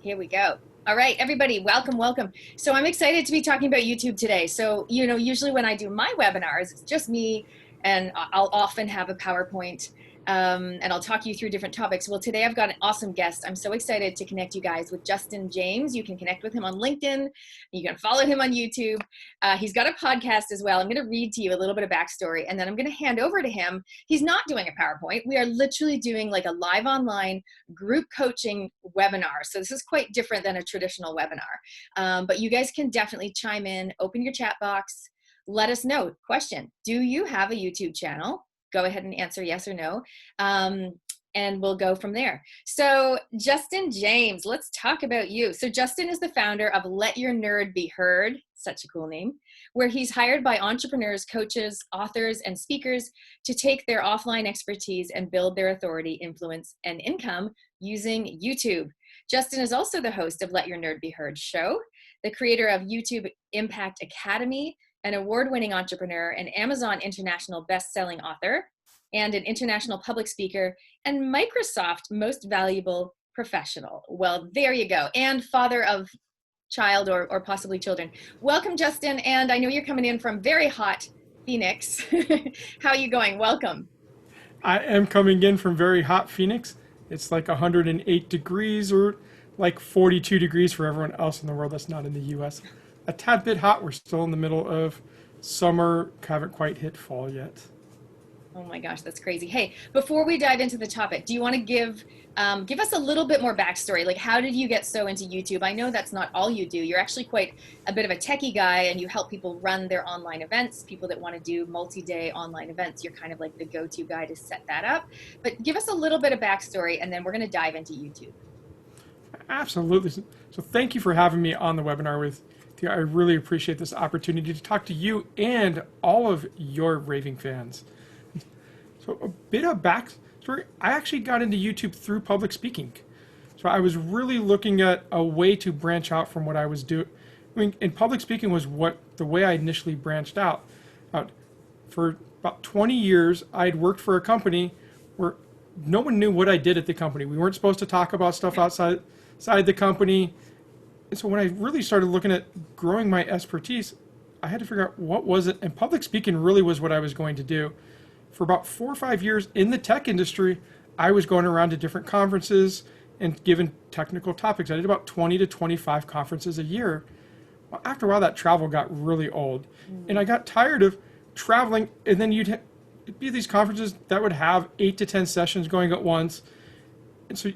Here we go. All right, everybody, welcome, welcome. So I'm excited to be talking about YouTube today. So, usually when I do my webinars, it's just me and I'll often have a PowerPoint and I'll talk you through different topics. Well, today I've got an awesome guest. I'm so excited to connect you guys with Justin James. You can connect with him on LinkedIn. You can follow him on YouTube. He's got a podcast as well. I'm going to read to you a little bit of backstory and then I'm going to hand over to him. He's not doing a PowerPoint. We are literally doing like a live online group coaching webinar. So this is quite different than a traditional webinar. But you guys can definitely chime in, open your chat box, let us know. Question, do you have a YouTube channel? Go ahead and answer yes or no. And we'll go from there. So Justin James, let's talk about you. So Justin is the founder of Let Your Nerd Be Heard, such a cool name, where he's hired by entrepreneurs, coaches, authors, and speakers to take their offline expertise and build their authority, influence, and income using YouTube. Justin is also the host of Let Your Nerd Be Heard show, the creator of YouTube Impact Academy, an award-winning entrepreneur, an Amazon International best-selling author, and an international public speaker, and Microsoft Most Valuable Professional. Well, there you go. And father of child or possibly children. Welcome, Justin. And I know you're coming in from very hot Phoenix. How are you going? Welcome. I am coming in from very hot Phoenix. It's like 108 degrees or like 42 degrees for everyone else in the world that's not in the US. A tad bit hot. We're still in the middle of summer. Haven't quite hit fall yet. Oh my gosh, that's crazy. Hey, before we dive into the topic, do you want to give us a little bit more backstory? Like, how did you get so into YouTube? I know that's not all you do. You're actually quite a bit of a techie guy, and you help people run their online events, people that want to do multi-day online events. You're kind of like the go-to guy to set that up. But give us a little bit of backstory, and then we're going to dive into YouTube. Absolutely. So thank you for having me on the webinar with you. I really appreciate this opportunity to talk to you and all of your raving fans. So a bit of backstory, I actually got into YouTube through public speaking. So I was really looking at a way to branch out from what I was doing. And public speaking was the way I initially branched out. For about 20 years, I'd worked for a company where no one knew what I did at the company. We weren't supposed to talk about stuff outside the company. And so when I really started looking at growing my expertise, I had to figure out what was it. And public speaking really was what I was going to do. For about 4 or 5 years in the tech industry, I was going around to different conferences and given technical topics. I did about 20 to 25 conferences a year. Well, after a while, that travel got really old. And I got tired of traveling, and then it'd be these conferences that would have 8 to 10 sessions going at once. And so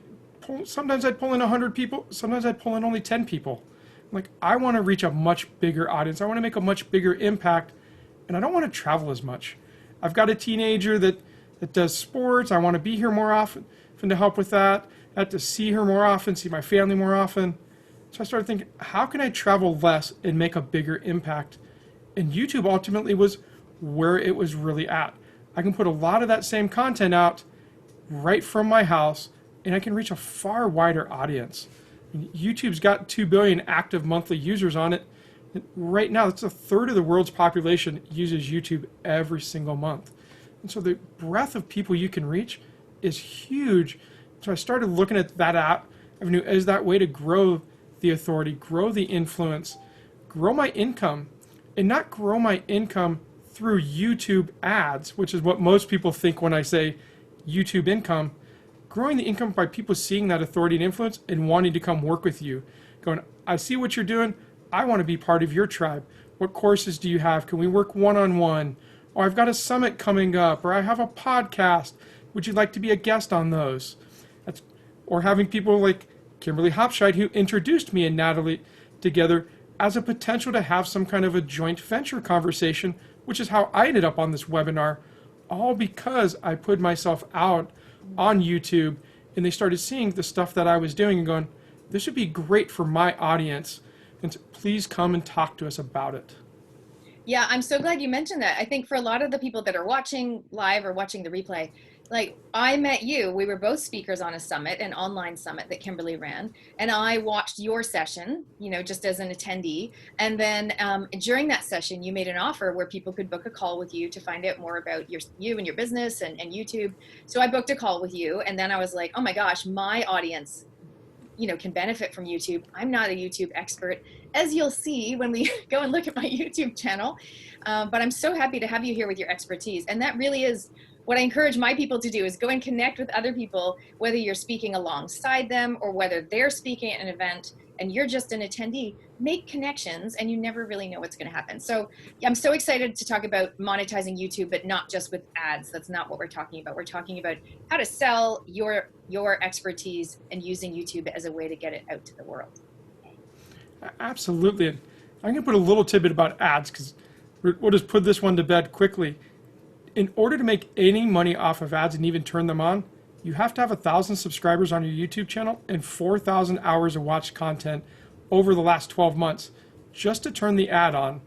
sometimes I'd pull in 100 people, sometimes I'd pull in only 10 people. Like, I want to reach a much bigger audience. I want to make a much bigger impact, and I don't want to travel as much. I've got a teenager that does sports. I want to be here more often to help with that. I have to see her more often, see my family more often. So I started thinking, how can I travel less and make a bigger impact? And YouTube ultimately was where it was really at. I can put a lot of that same content out right from my house, and I can reach a far wider audience. YouTube's got 2 billion active monthly users on it. Right now, that's a third of the world's population uses YouTube every single month. And so the breadth of people you can reach is huge. So I started looking at that avenue as that way to grow the authority, grow the influence, grow my income, and not grow my income through YouTube ads, which is what most people think when I say YouTube income. Growing the income by people seeing that authority and influence and wanting to come work with you. Going, I see what you're doing. I want to be part of your tribe. What courses do you have? Can we work one-on-one? Or I've got a summit coming up, or I have a podcast. Would you like to be a guest on those? Or having people like Kimberly Hopscheid, who introduced me and Natalie together as a potential to have some kind of a joint venture conversation, which is how I ended up on this webinar, all because I put myself out on YouTube and they started seeing the stuff that I was doing and going, this would be great for my audience. And please come and talk to us about it. Yeah, I'm so glad you mentioned that. I think for a lot of the people that are watching live or watching the replay, like I met you, we were both speakers on a summit, an online summit that Kimberly ran, and I watched your session, just as an attendee. And then during that session, you made an offer where people could book a call with you to find out more about you and your business and YouTube. So I booked a call with you, and then I was like, oh my gosh, my audience can benefit from YouTube. I'm not a YouTube expert, as you'll see when we go and look at my YouTube channel. But I'm so happy to have you here with your expertise. And that really is what I encourage my people to do, is go and connect with other people, whether you're speaking alongside them or whether they're speaking at an event and you're just an attendee. Make connections, and you never really know what's going to happen. So I'm so excited to talk about monetizing YouTube, but not just with ads. That's not what we're talking about. We're talking about how to sell your expertise and using YouTube as a way to get it out to the world. Absolutely. And I'm going to put a little tidbit about ads, because we'll just put this one to bed quickly. In order to make any money off of ads and even turn them on, you have to have 1,000 subscribers on your YouTube channel and 4,000 hours of watched content over the last 12 months just to turn the ad on.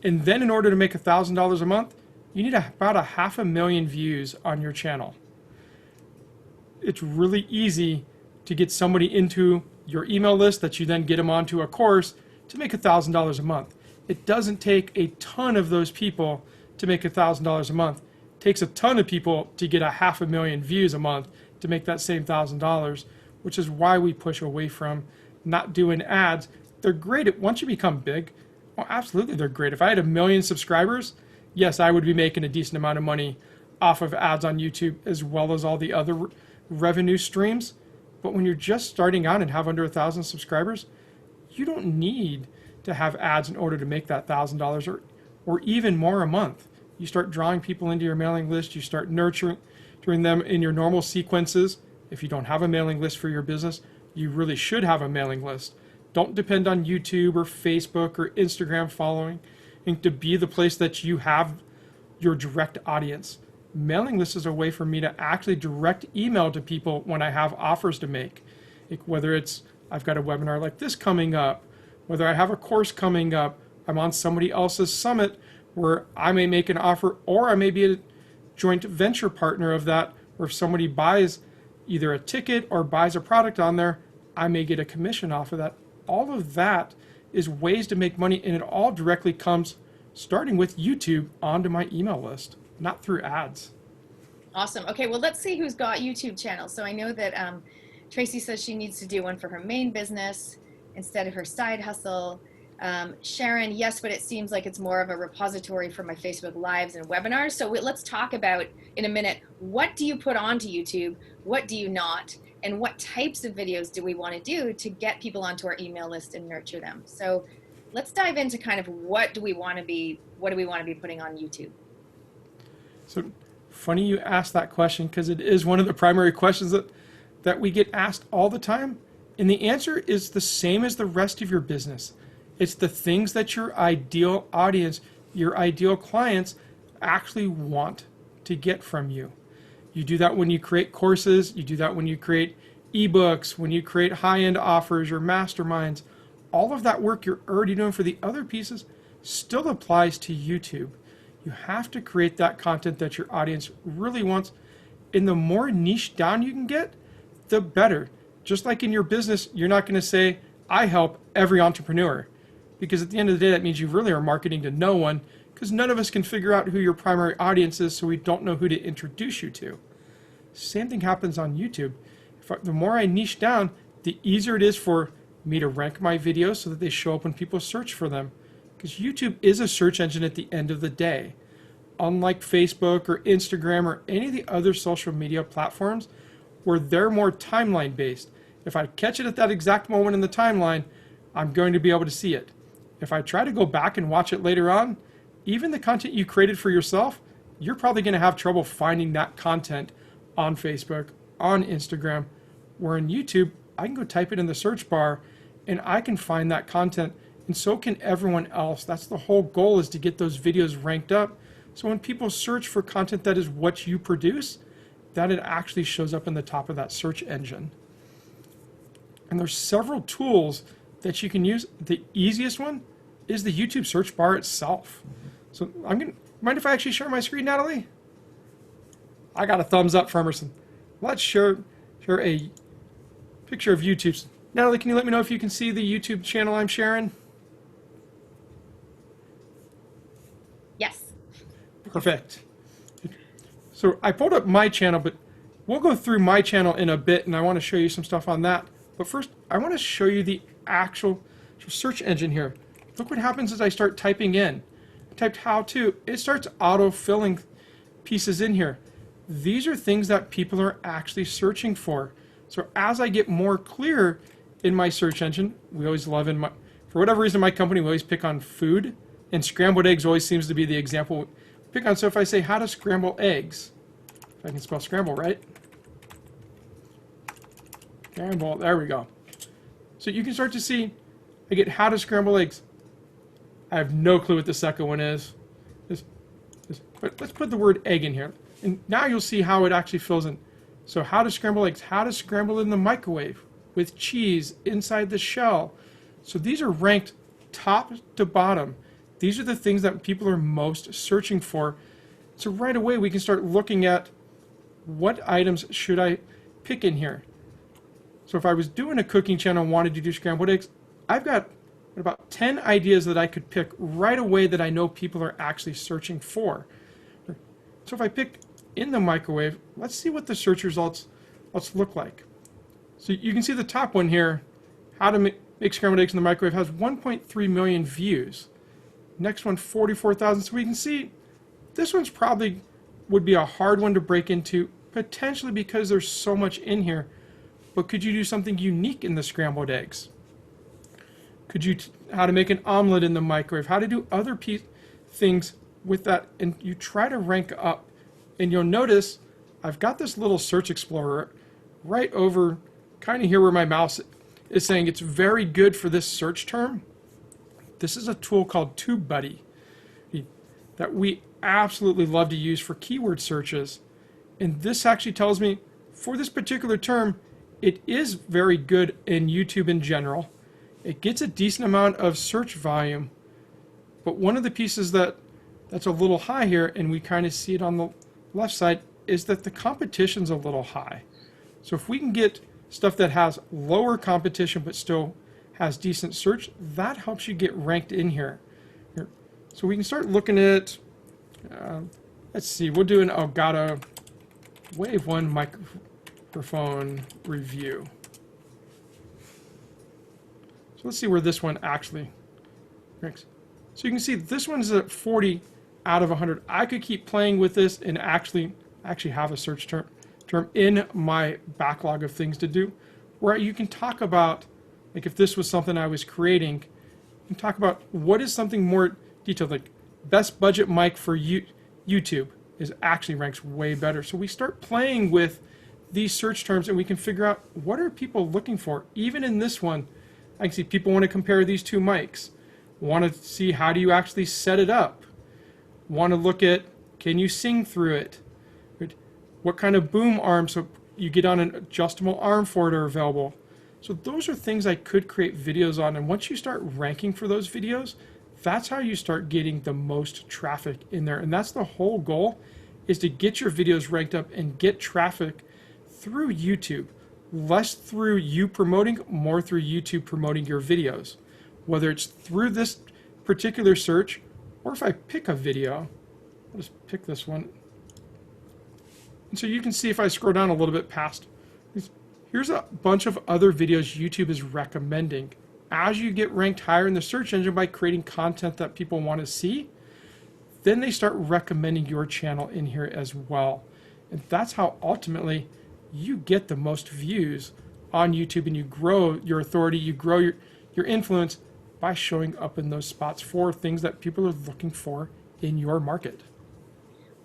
And then in order to make $1,000 a month, you need about 500,000 views on your channel. It's really easy to get somebody into your email list that you then get them onto a course to make $1,000 a month. It doesn't take a ton of those people to make $1,000 a month. It takes a ton of people to get 500,000 views a month to make that same $1,000, which is why we push away from not doing ads. They're great once you become big. Well, absolutely, they're great. If I had 1 million subscribers, yes, I would be making a decent amount of money off of ads on YouTube, as well as all the other revenue streams. But when you're just starting out and have under 1,000 subscribers, you don't need to have ads in order to make that $1,000 or even more a month. You start drawing people into your mailing list. You start nurturing them in your normal sequences. If you don't have a mailing list for your business, you really should have a mailing list. Don't depend on YouTube or Facebook or Instagram following to be the place that you have your direct audience. Mailing list is a way for me to actually direct email to people when I have offers to make. Whether it's I've got a webinar like this coming up, whether I have a course coming up, I'm on somebody else's summit where I may make an offer, or I may be a joint venture partner of that, where if somebody buys either a ticket or buys a product on there, I may get a commission off of that. All of that is ways to make money, and it all directly comes starting with YouTube onto my email list, not through ads. Awesome. Okay, well, let's see who's got YouTube channels. So I know that Tracy says she needs to do one for her main business instead of her side hustle. Sharon, yes, but it seems like it's more of a repository for my Facebook Lives and webinars. So let's talk about in a minute, what do you put onto YouTube? What do you not? And what types of videos do we want to do to get people onto our email list and nurture them? So let's dive into kind of what do we want to be putting on YouTube? So funny you asked that question, because it is one of the primary questions that we get asked all the time. And the answer is the same as the rest of your business. It's the things that your ideal audience, your ideal clients actually want to get from you. You do that when you create courses. You do that when you create ebooks, when you create high-end offers or masterminds. All of that work you're already doing for the other pieces still applies to YouTube. You have to create that content that your audience really wants. And the more niche down you can get, the better. Just like in your business, you're not going to say, I help every entrepreneur. Because at the end of the day, that means you really are marketing to no one, because none of us can figure out who your primary audience is, so we don't know who to introduce you to. Same thing happens on YouTube. The more I niche down, the easier it is for me to rank my videos so that they show up when people search for them. Because YouTube is a search engine at the end of the day. Unlike Facebook or Instagram or any of the other social media platforms, where they're more timeline based. If I catch it at that exact moment in the timeline, I'm going to be able to see it. If I try to go back and watch it later on, even the content you created for yourself, you're probably going to have trouble finding that content on Facebook, on Instagram, where in YouTube, I can go type it in the search bar and I can find that content, and so can everyone else. That's the whole goal, is to get those videos ranked up. So when people search for content that is what you produce, that it actually shows up in the top of that search engine. And there's several tools that you can use. The easiest one is the YouTube search bar itself. So mind if I actually share my screen, Natalie? I got a thumbs up from Emerson. Let's share a picture of YouTube. Natalie, can you let me know if you can see the YouTube channel I'm sharing? Yes. Perfect. So I pulled up my channel, but we'll go through my channel in a bit, and I want to show you some stuff on that. But first, I want to show you the actual search engine here. Look what happens as I start typing in. I typed how to, it starts auto-filling pieces in here. These are things that people are actually searching for. So as I get more clear in my search engine, we always love for whatever reason, my company, we always pick on food, and scrambled eggs always seems to be the example we pick on. So if I say how to scramble eggs, if I can spell scramble right, scramble, there we go. So you can start to see, I get how to scramble eggs. I have no clue what the second one is. But let's put the word egg in here. And now you'll see how it actually fills in. So how to scramble eggs, how to scramble in the microwave with cheese inside the shell. So these are ranked top to bottom. These are the things that people are most searching for. So right away we can start looking at what items should I pick in here. So if I was doing a cooking channel and wanted to do scrambled eggs, I've got about 10 ideas that I could pick right away that I know people are actually searching for. So if I pick in the microwave, let's see what the search results look like. So you can see the top one here, how to make scrambled eggs in the microwave, has 1.3 million views. Next one, 44,000. So we can see this one's probably would be a hard one to break into, potentially because there's so much in here. But could you do something unique in the scrambled eggs? Could you, how to make an omelet in the microwave, how to do other things with that, and you try to rank up. And you'll notice I've got this little search explorer right over kind of here where my mouse is saying it's very good for this search term. This is a tool called TubeBuddy that we absolutely love to use for keyword searches. And this actually tells me for this particular term, it is very good in YouTube in general. It gets a decent amount of search volume. But one of the pieces that's a little high here, and we kind of see it on the left side, is that the competition's a little high. So if we can get stuff that has lower competition but still has decent search, that helps you get ranked in here. So we can start looking at, let's see, we'll do an Elgato Wave 1 microphone review. So let's see where this one actually ranks. So you can see this one's at 40 out of 100. I could keep playing with this and actually have a search term in my backlog of things to do, where you can talk about, like if this was something I was creating, you can talk about what is something more detailed, like best budget mic for YouTube is actually ranks way better. So we start playing with these search terms and we can figure out what are people looking for. Even in this one, I can see people want to compare these two mics, want to see how do you actually set it up, want to look at can you sing through it, what kind of boom arm, so you get on an adjustable arm for it, are available. So those are things I could create videos on, and once you start ranking for those videos, that's how you start getting the most traffic in there. And that's the whole goal, is to get your videos ranked up and get traffic through YouTube. Less through you promoting, more through YouTube promoting your videos. Whether it's through this particular search, or if I pick a video, I'll just pick this one. And so you can see if I scroll down a little bit past, here's a bunch of other videos YouTube is recommending. As you get ranked higher in the search engine by creating content that people want to see, then they start recommending your channel in here as well. And that's how ultimately you get the most views on YouTube, and you grow your authority, you grow your influence by showing up in those spots for things that people are looking for in your market.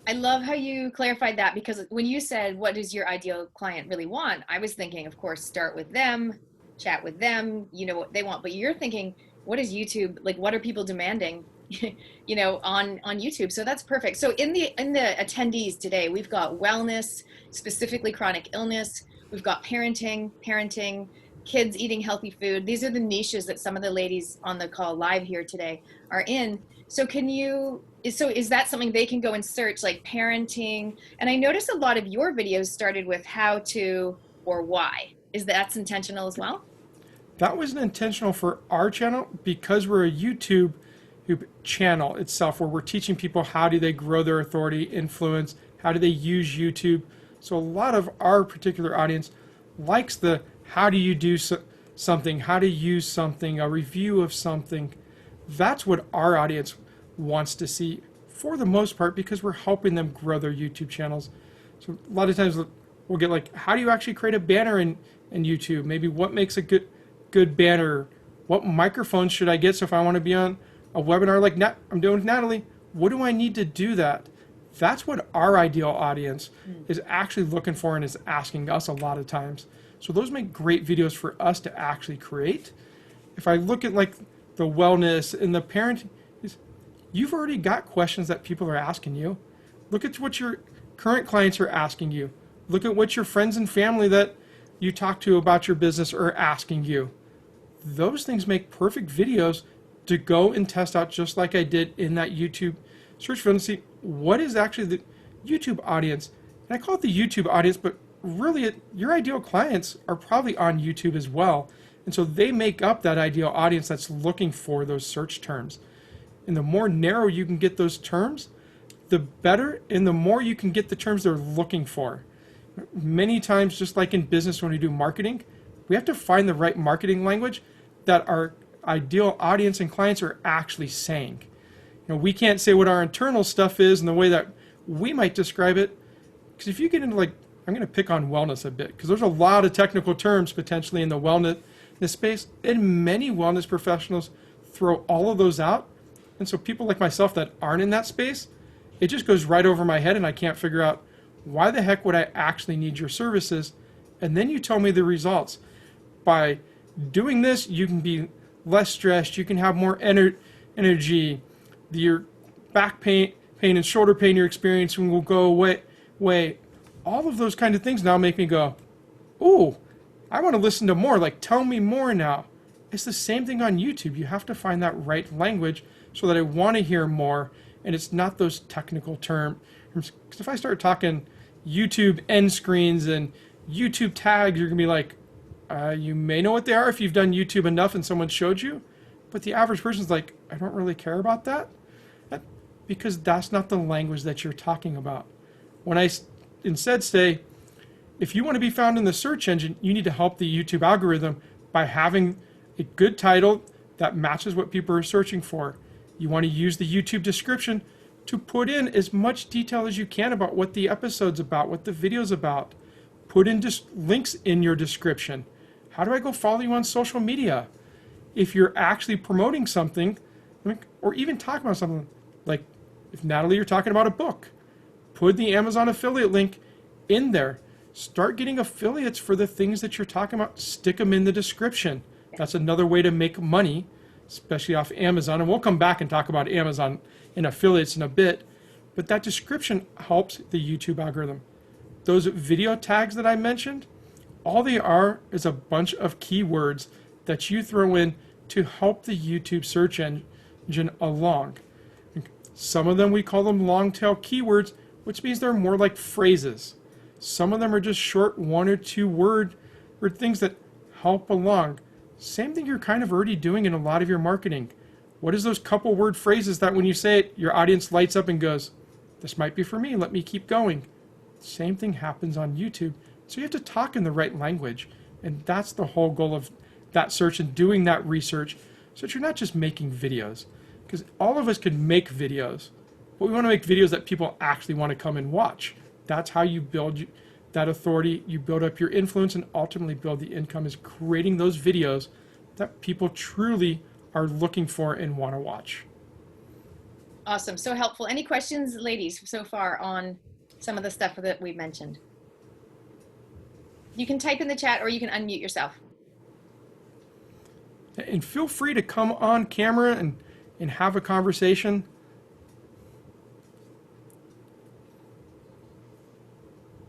I love how you clarified that, because when you said, what does your ideal client really want? I was thinking, of course, start with them, chat with them, you know what they want. But you're thinking, what is YouTube, like what are people demanding, you know, on YouTube? So that's perfect. So in the attendees today, we've got wellness, specifically chronic illness. We've got parenting, kids eating healthy food. These are the niches that some of the ladies on the call live here today are in. So is that something they can go and search, like parenting? And I noticed a lot of your videos started with how to or why. Is that's intentional as well? That was intentional for our channel because we're a YouTube channel itself, where we're teaching people how do they grow their authority, influence, how do they use YouTube. So a lot of our particular audience likes the how do you do something, how to use something, a review of something. That's what our audience wants to see for the most part, because we're helping them grow their YouTube channels. So a lot of times we'll get like, how do you actually create a banner in YouTube? Maybe what makes a good banner? What microphone should I get? So if I want to be on a webinar like I'm doing with Natalie, what do I need to do that? That's what our ideal audience is actually looking for and is asking us a lot of times. So those make great videos for us to actually create. If I look at like the wellness and the parenting, you've already got questions that people are asking you. Look at what your current clients are asking you. Look at what your friends and family that you talk to about your business are asking you. Those things make perfect videos to go and test out, just like I did in that YouTube search field, and see what is actually the YouTube audience. And I call it the YouTube audience, but really your ideal clients are probably on YouTube as well. And so they make up that ideal audience that's looking for those search terms. And the more narrow you can get those terms, the better, and the more you can get the terms they're looking for. Many times, just like in business when we do marketing, we have to find the right marketing language that our ideal audience and clients are actually saying. We can't say what our internal stuff is in the way that we might describe it, because if you get into like, I'm going to pick on wellness a bit, because there's a lot of technical terms potentially in the wellness space, and many wellness professionals throw all of those out. And so people like myself that aren't in that space, it just goes right over my head, and I can't figure out why the heck would I actually need your services. And then you tell me the results. By doing this, you can be less stressed, you can have more energy, your back pain and shoulder pain you're experiencing will go away. All of those kind of things now make me go, ooh, I want to listen to more. Like, tell me more now. It's the same thing on YouTube. You have to find that right language so that I want to hear more, and it's not those technical terms. Because if I start talking YouTube end screens and YouTube tags, you're going to be like, you may know what they are if you've done YouTube enough and someone showed you, but the average person's like, I don't really care about that, because that's not the language that you're talking about. When I instead say, if you want to be found in the search engine, you need to help the YouTube algorithm by having a good title that matches what people are searching for. You want to use the YouTube description to put in as much detail as you can about what the episode's about, what the video's about. Put in just links in your description. How do I go follow you on social media? If you're actually promoting something, or even talking about something, like if Natalie, you're talking about a book, put the Amazon affiliate link in there. Start getting affiliates for the things that you're talking about. Stick them in the description. That's another way to make money, especially off Amazon. And we'll come back and talk about Amazon and affiliates in a bit. But that description helps the YouTube algorithm. Those video tags that I mentioned, all they are is a bunch of keywords that you throw in to help the YouTube search engine along. Some of them, we call them long tail keywords, which means they're more like phrases. Some of them are just short 1 or 2 word or things that help along. Same thing you're kind of already doing in a lot of your marketing. What is those couple word phrases that when you say it, your audience lights up and goes, this might be for me, let me keep going. Same thing happens on YouTube. So you have to talk in the right language. And that's the whole goal of that search and doing that research, so that you're not just making videos. Because all of us can make videos, but we want to make videos that people actually want to come and watch. That's how you build that authority, you build up your influence, and ultimately build the income, is creating those videos that people truly are looking for and want to watch. Awesome. So helpful. Any questions, ladies, so far on some of the stuff that we mentioned? You can type in the chat or you can unmute yourself. And feel free to come on camera and have a conversation.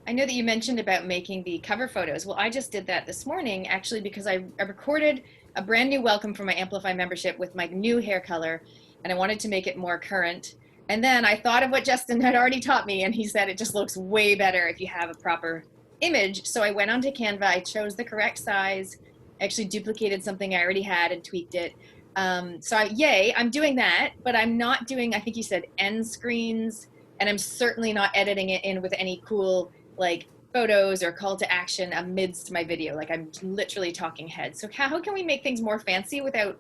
I know that you mentioned about making the cover photos. Well, I just did that this morning, actually, because I recorded a brand new welcome for my Amplify membership with my new hair color, and I wanted to make it more current. And then I thought of what Justin had already taught me, and he said it just looks way better if you have a proper image. So I went onto Canva, I chose the correct size, actually duplicated something I already had and tweaked it. Yay, I'm doing that, but I'm not doing, I think you said end screens, and I'm certainly not editing it in with any cool like photos or call to action amidst my video. Like I'm literally talking head. So how can we make things more fancy without,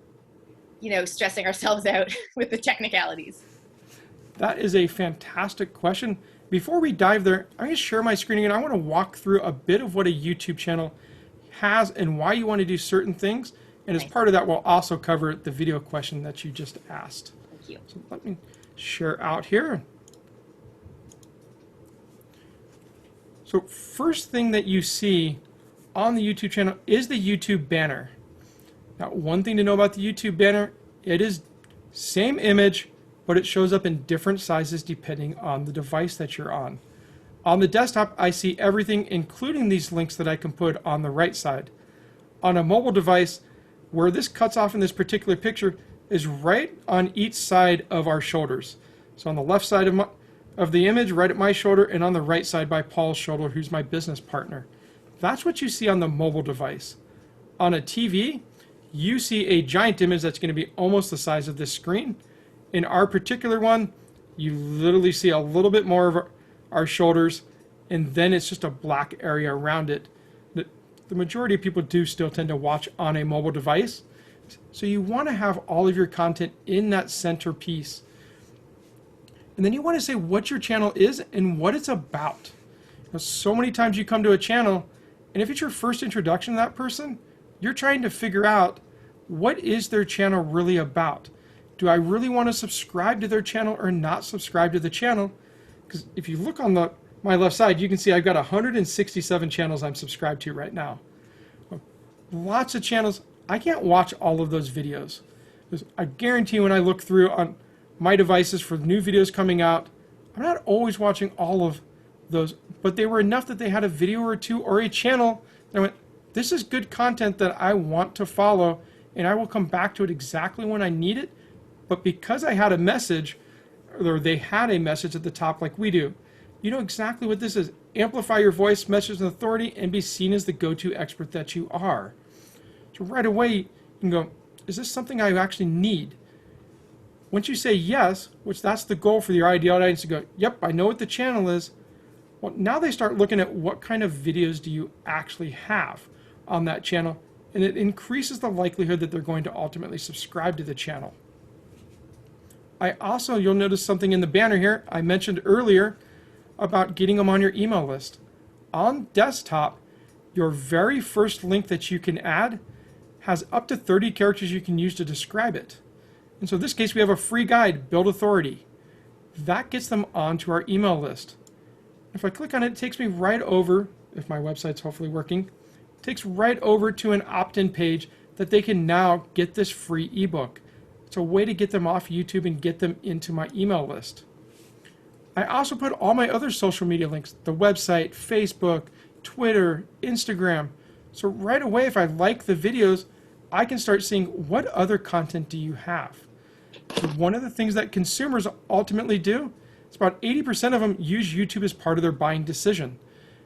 stressing ourselves out with the technicalities? That is a fantastic question. Before we dive there, I'm going to share my screen and I want to walk through a bit of what a YouTube channel has and why you want to do certain things. And as Nice. part of that, we'll also cover the video question that you just asked. Thank you. So let me share out here. So first thing that you see on the YouTube channel is the YouTube banner. Now, one thing to know about the YouTube banner, it is same image, but it shows up in different sizes depending on the device that you're on. On the desktop, I see everything, including these links that I can put on the right side. On a mobile device, where this cuts off in this particular picture is right on each side of our shoulders. So on the left side of the image, right at my shoulder, and on the right side by Paul's shoulder, who's my business partner. That's what you see on the mobile device. On a TV, you see a giant image that's going to be almost the size of this screen. In our particular one, you literally see a little bit more of our shoulders, and then it's just a black area around it. The majority of people do still tend to watch on a mobile device. So you want to have all of your content in that center piece. And then you want to say what your channel is and what it's about. So many times you come to a channel, and if it's your first introduction to that person, you're trying to figure out what is their channel really about. Do I really want to subscribe to their channel or not subscribe to the channel? Because if you look on my left side, you can see I've got 167 channels I'm subscribed to right now. Lots of channels. I can't watch all of those videos. I guarantee when I look through on my devices for new videos coming out, I'm not always watching all of those, but they were enough that they had a video or two or a channel that I went, this is good content that I want to follow, and I will come back to it exactly when I need it. But because I had a message, or they had a message at the top like we do, you know exactly what this is. Amplify your voice, message, and authority, and be seen as the go-to expert that you are. So right away, you can go, is this something I actually need? Once you say yes, which that's the goal for your ideal audience to go, yep, I know what the channel is. Well, now they start looking at what kind of videos do you actually have on that channel, and it increases the likelihood that they're going to ultimately subscribe to the channel. You'll notice something in the banner here. I mentioned earlier about getting them on your email list. On desktop, your very first link that you can add has up to 30 characters you can use to describe it. And so in this case, we have a free guide, Build Authority. That gets them onto our email list. If I click on it, it takes me right over, if my website's hopefully working, it takes right over to an opt-in page that they can now get this free ebook. It's a way to get them off YouTube and get them into my email list. I also put all my other social media links, the website, Facebook, Twitter, Instagram. So right away, if I like the videos, I can start seeing what other content do you have. So one of the things that consumers ultimately do is about 80% of them use YouTube as part of their buying decision.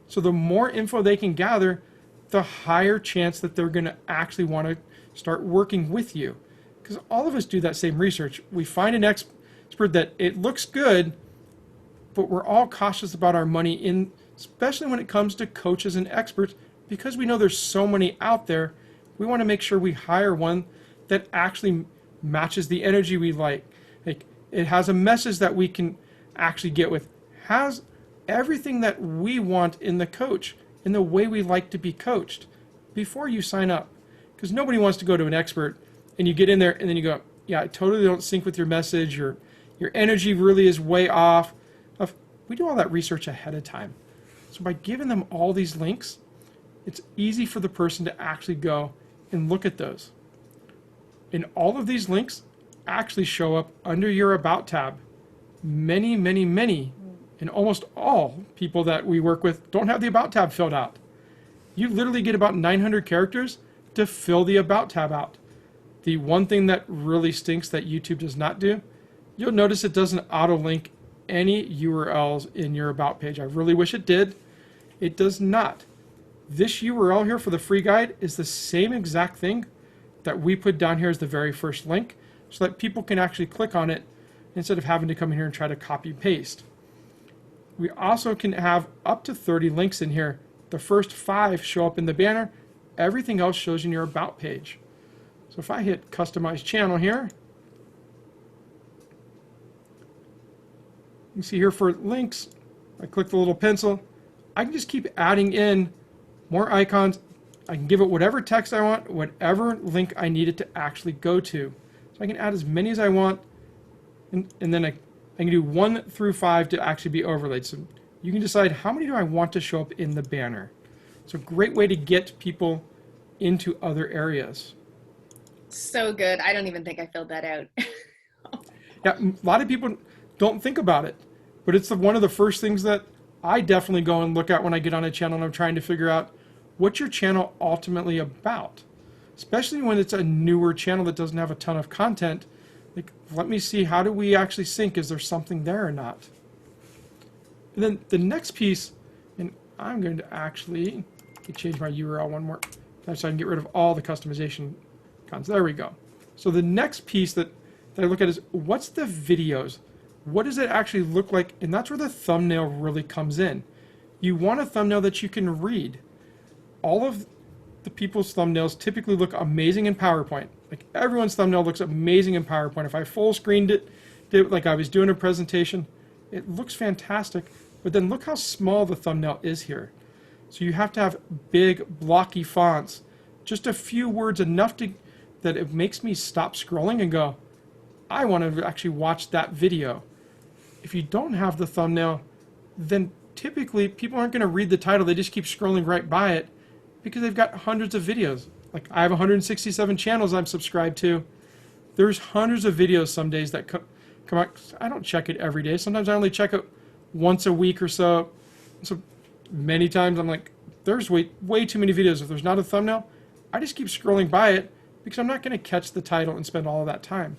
So the more info they can gather, the higher chance that they're going to actually want to start working with you. Because all of us do that same research. We find an expert that it looks good, but we're all cautious about our money, especially when it comes to coaches and experts, because we know there's so many out there. We want to make sure we hire one that actually matches the energy we like. Like it has a message that we can actually get with, has everything that we want in the coach, in the way we like to be coached before you sign up. Because nobody wants to go to an expert and you get in there and then you go, yeah, I totally don't sync with your message, your energy really is way off. We do all that research ahead of time. So by giving them all these links, it's easy for the person to actually go and look at those. And all of these links actually show up under your About tab. Many, many, many, and almost all people that we work with don't have the About tab filled out. You literally get about 900 characters to fill the About tab out. The one thing that really stinks that YouTube does not do, you'll notice it doesn't auto-link any URLs in your About page. I really wish it did. It does not. This URL here for the free guide is the same exact thing that we put down here as the very first link so that people can actually click on it instead of having to come in here and try to copy and paste. We also can have up to 30 links in here. The first 5 show up in the banner. Everything else shows in your About page. So if I hit Customize Channel here, you see here for links, I click the little pencil. I can just keep adding in more icons. I can give it whatever text I want, whatever link I need it to actually go to. So I can add as many as I want, and then I can do 1 through 5 to actually be overlaid. So you can decide how many do I want to show up in the banner. It's a great way to get people into other areas. So good. I don't even think I filled that out. Yeah, a lot of people don't think about it, but it's one of the first things that I definitely go and look at when I get on a channel and I'm trying to figure out what's your channel ultimately about, especially when it's a newer channel that doesn't have a ton of content. Like, let me see, how do we actually sync? Is there something there or not? And then the next piece, and I'm going to actually change my URL one more time so I can get rid of all the customization icons. There we go. So the next piece that I look at is, what's the videos? What does it actually look like? And that's where the thumbnail really comes in. You want a thumbnail that you can read. All of the people's thumbnails typically look amazing in PowerPoint. Like, everyone's thumbnail looks amazing in PowerPoint. If I full screened it, did it like I was doing a presentation, it looks fantastic. But then look how small the thumbnail is here. So you have to have big blocky fonts, just a few words, enough that it makes me stop scrolling and go, I want to actually watch that video. If you don't have the thumbnail, then typically people aren't going to read the title. They just keep scrolling right by it because they've got hundreds of videos. Like, I have 167 channels I'm subscribed to. There's hundreds of videos some days that come out. I don't check it every day. Sometimes I only check it once a week or so. So many times I'm like, there's way too many videos. If there's not a thumbnail, I just keep scrolling by it because I'm not going to catch the title and spend all of that time.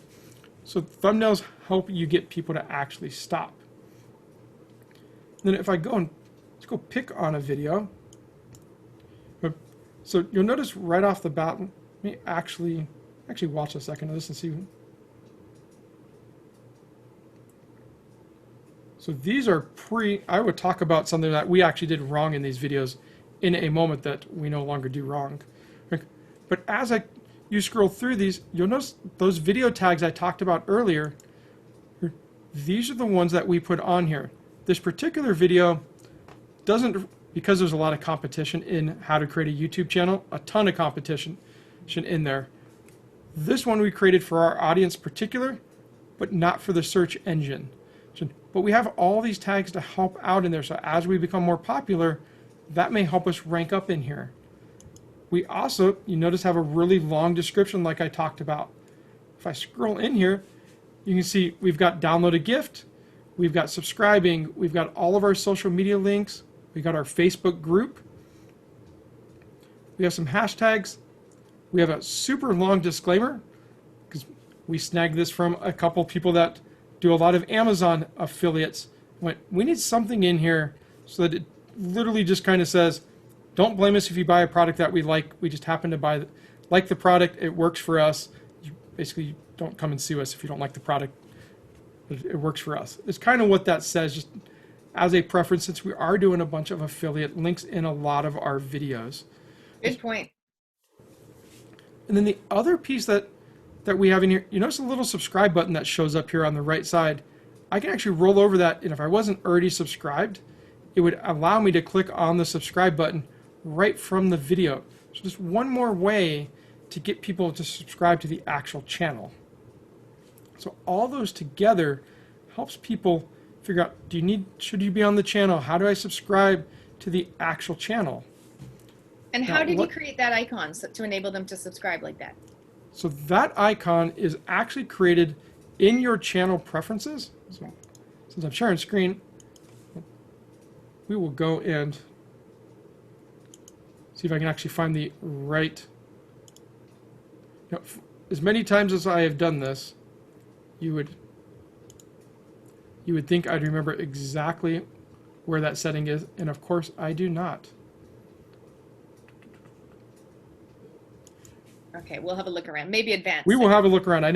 So thumbnails help you get people to actually stop. Then if I go and let's go pick on a video. So you'll notice right off the bat, let me actually watch a second of this and see. So these are I would talk about something that we actually did wrong in these videos in a moment that we no longer do wrong. But as you scroll through these, you'll notice those video tags I talked about earlier, these are the ones that we put on here. This particular video doesn't, because there's a lot of competition in how to create a YouTube channel, a ton of competition in there. This one we created for our audience particular, but not for the search engine. But we have all these tags to help out in there, so as we become more popular, that may help us rank up in here. We also, you notice, have a really long description like I talked about. If I scroll in here, you can see we've got download a gift, we've got subscribing, we've got all of our social media links, we got our Facebook group, we have some hashtags, we have a super long disclaimer because we snagged this from a couple people that do a lot of Amazon affiliates. We need something in here so that it literally just kind of says, don't blame us if you buy a product that we like. We just happen to like the product. It works for us. You basically don't come and sue us if you don't like the product. It works for us. It's kind of what that says, just as a preference, since we are doing a bunch of affiliate links in a lot of our videos. Good point. And then the other piece that we have in here, you notice a little subscribe button that shows up here on the right side. I can actually roll over that, and if I wasn't already subscribed, it would allow me to click on the subscribe button right from the video. So just one more way to get people to subscribe to the actual channel. So all those together helps people figure out, should you be on the channel? How do I subscribe to the actual channel? And how did you create that icon to enable them to subscribe like that? So that icon is actually created in your channel preferences. So since I'm sharing screen, we will go and see if I can actually find the right. As many times as I have done this, you would think I'd remember exactly where that setting is, and of course I do not. Okay, we'll have a look around. Maybe advanced. We will have a look around. I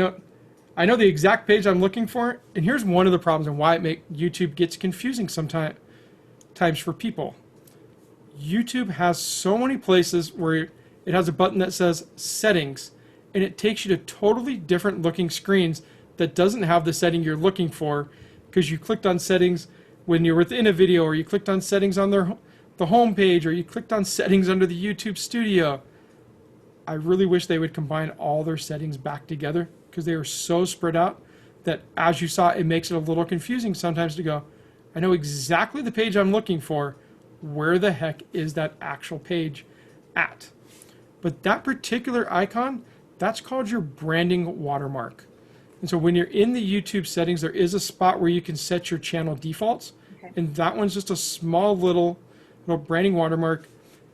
know the exact page I'm looking for, and here's one of the problems and why YouTube gets confusing sometimes times for people. YouTube has so many places where it has a button that says settings, and it takes you to totally different looking screens that doesn't have the setting you're looking for because you clicked on settings when you're within a video, or you clicked on settings on the home page, or you clicked on settings under the YouTube studio. I really wish they would combine all their settings back together because they are so spread out that, as you saw, it makes it a little confusing sometimes to go, I know exactly the page I'm looking for. Where the heck is that actual page at? But that particular icon, that's called your branding watermark. And so when you're in the YouTube settings, there is a spot where you can set your channel defaults. Okay. And that one's just a small little branding watermark.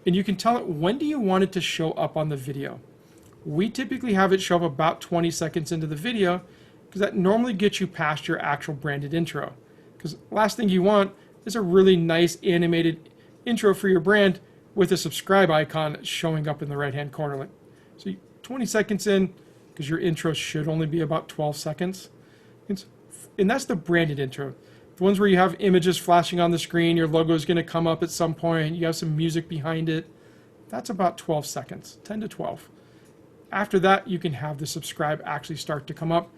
And you can tell it when do you want it to show up on the video. We typically have it show up about 20 seconds into the video because that normally gets you past your actual branded intro. Because last thing you want is a really nice animated intro for your brand with a subscribe icon showing up in the right-hand corner. So 20 seconds in, because your intro should only be about 12 seconds. And that's the branded intro. The ones where you have images flashing on the screen, your logo is going to come up at some point, you have some music behind it. That's about 12 seconds, 10 to 12. After that, you can have the subscribe actually start to come up.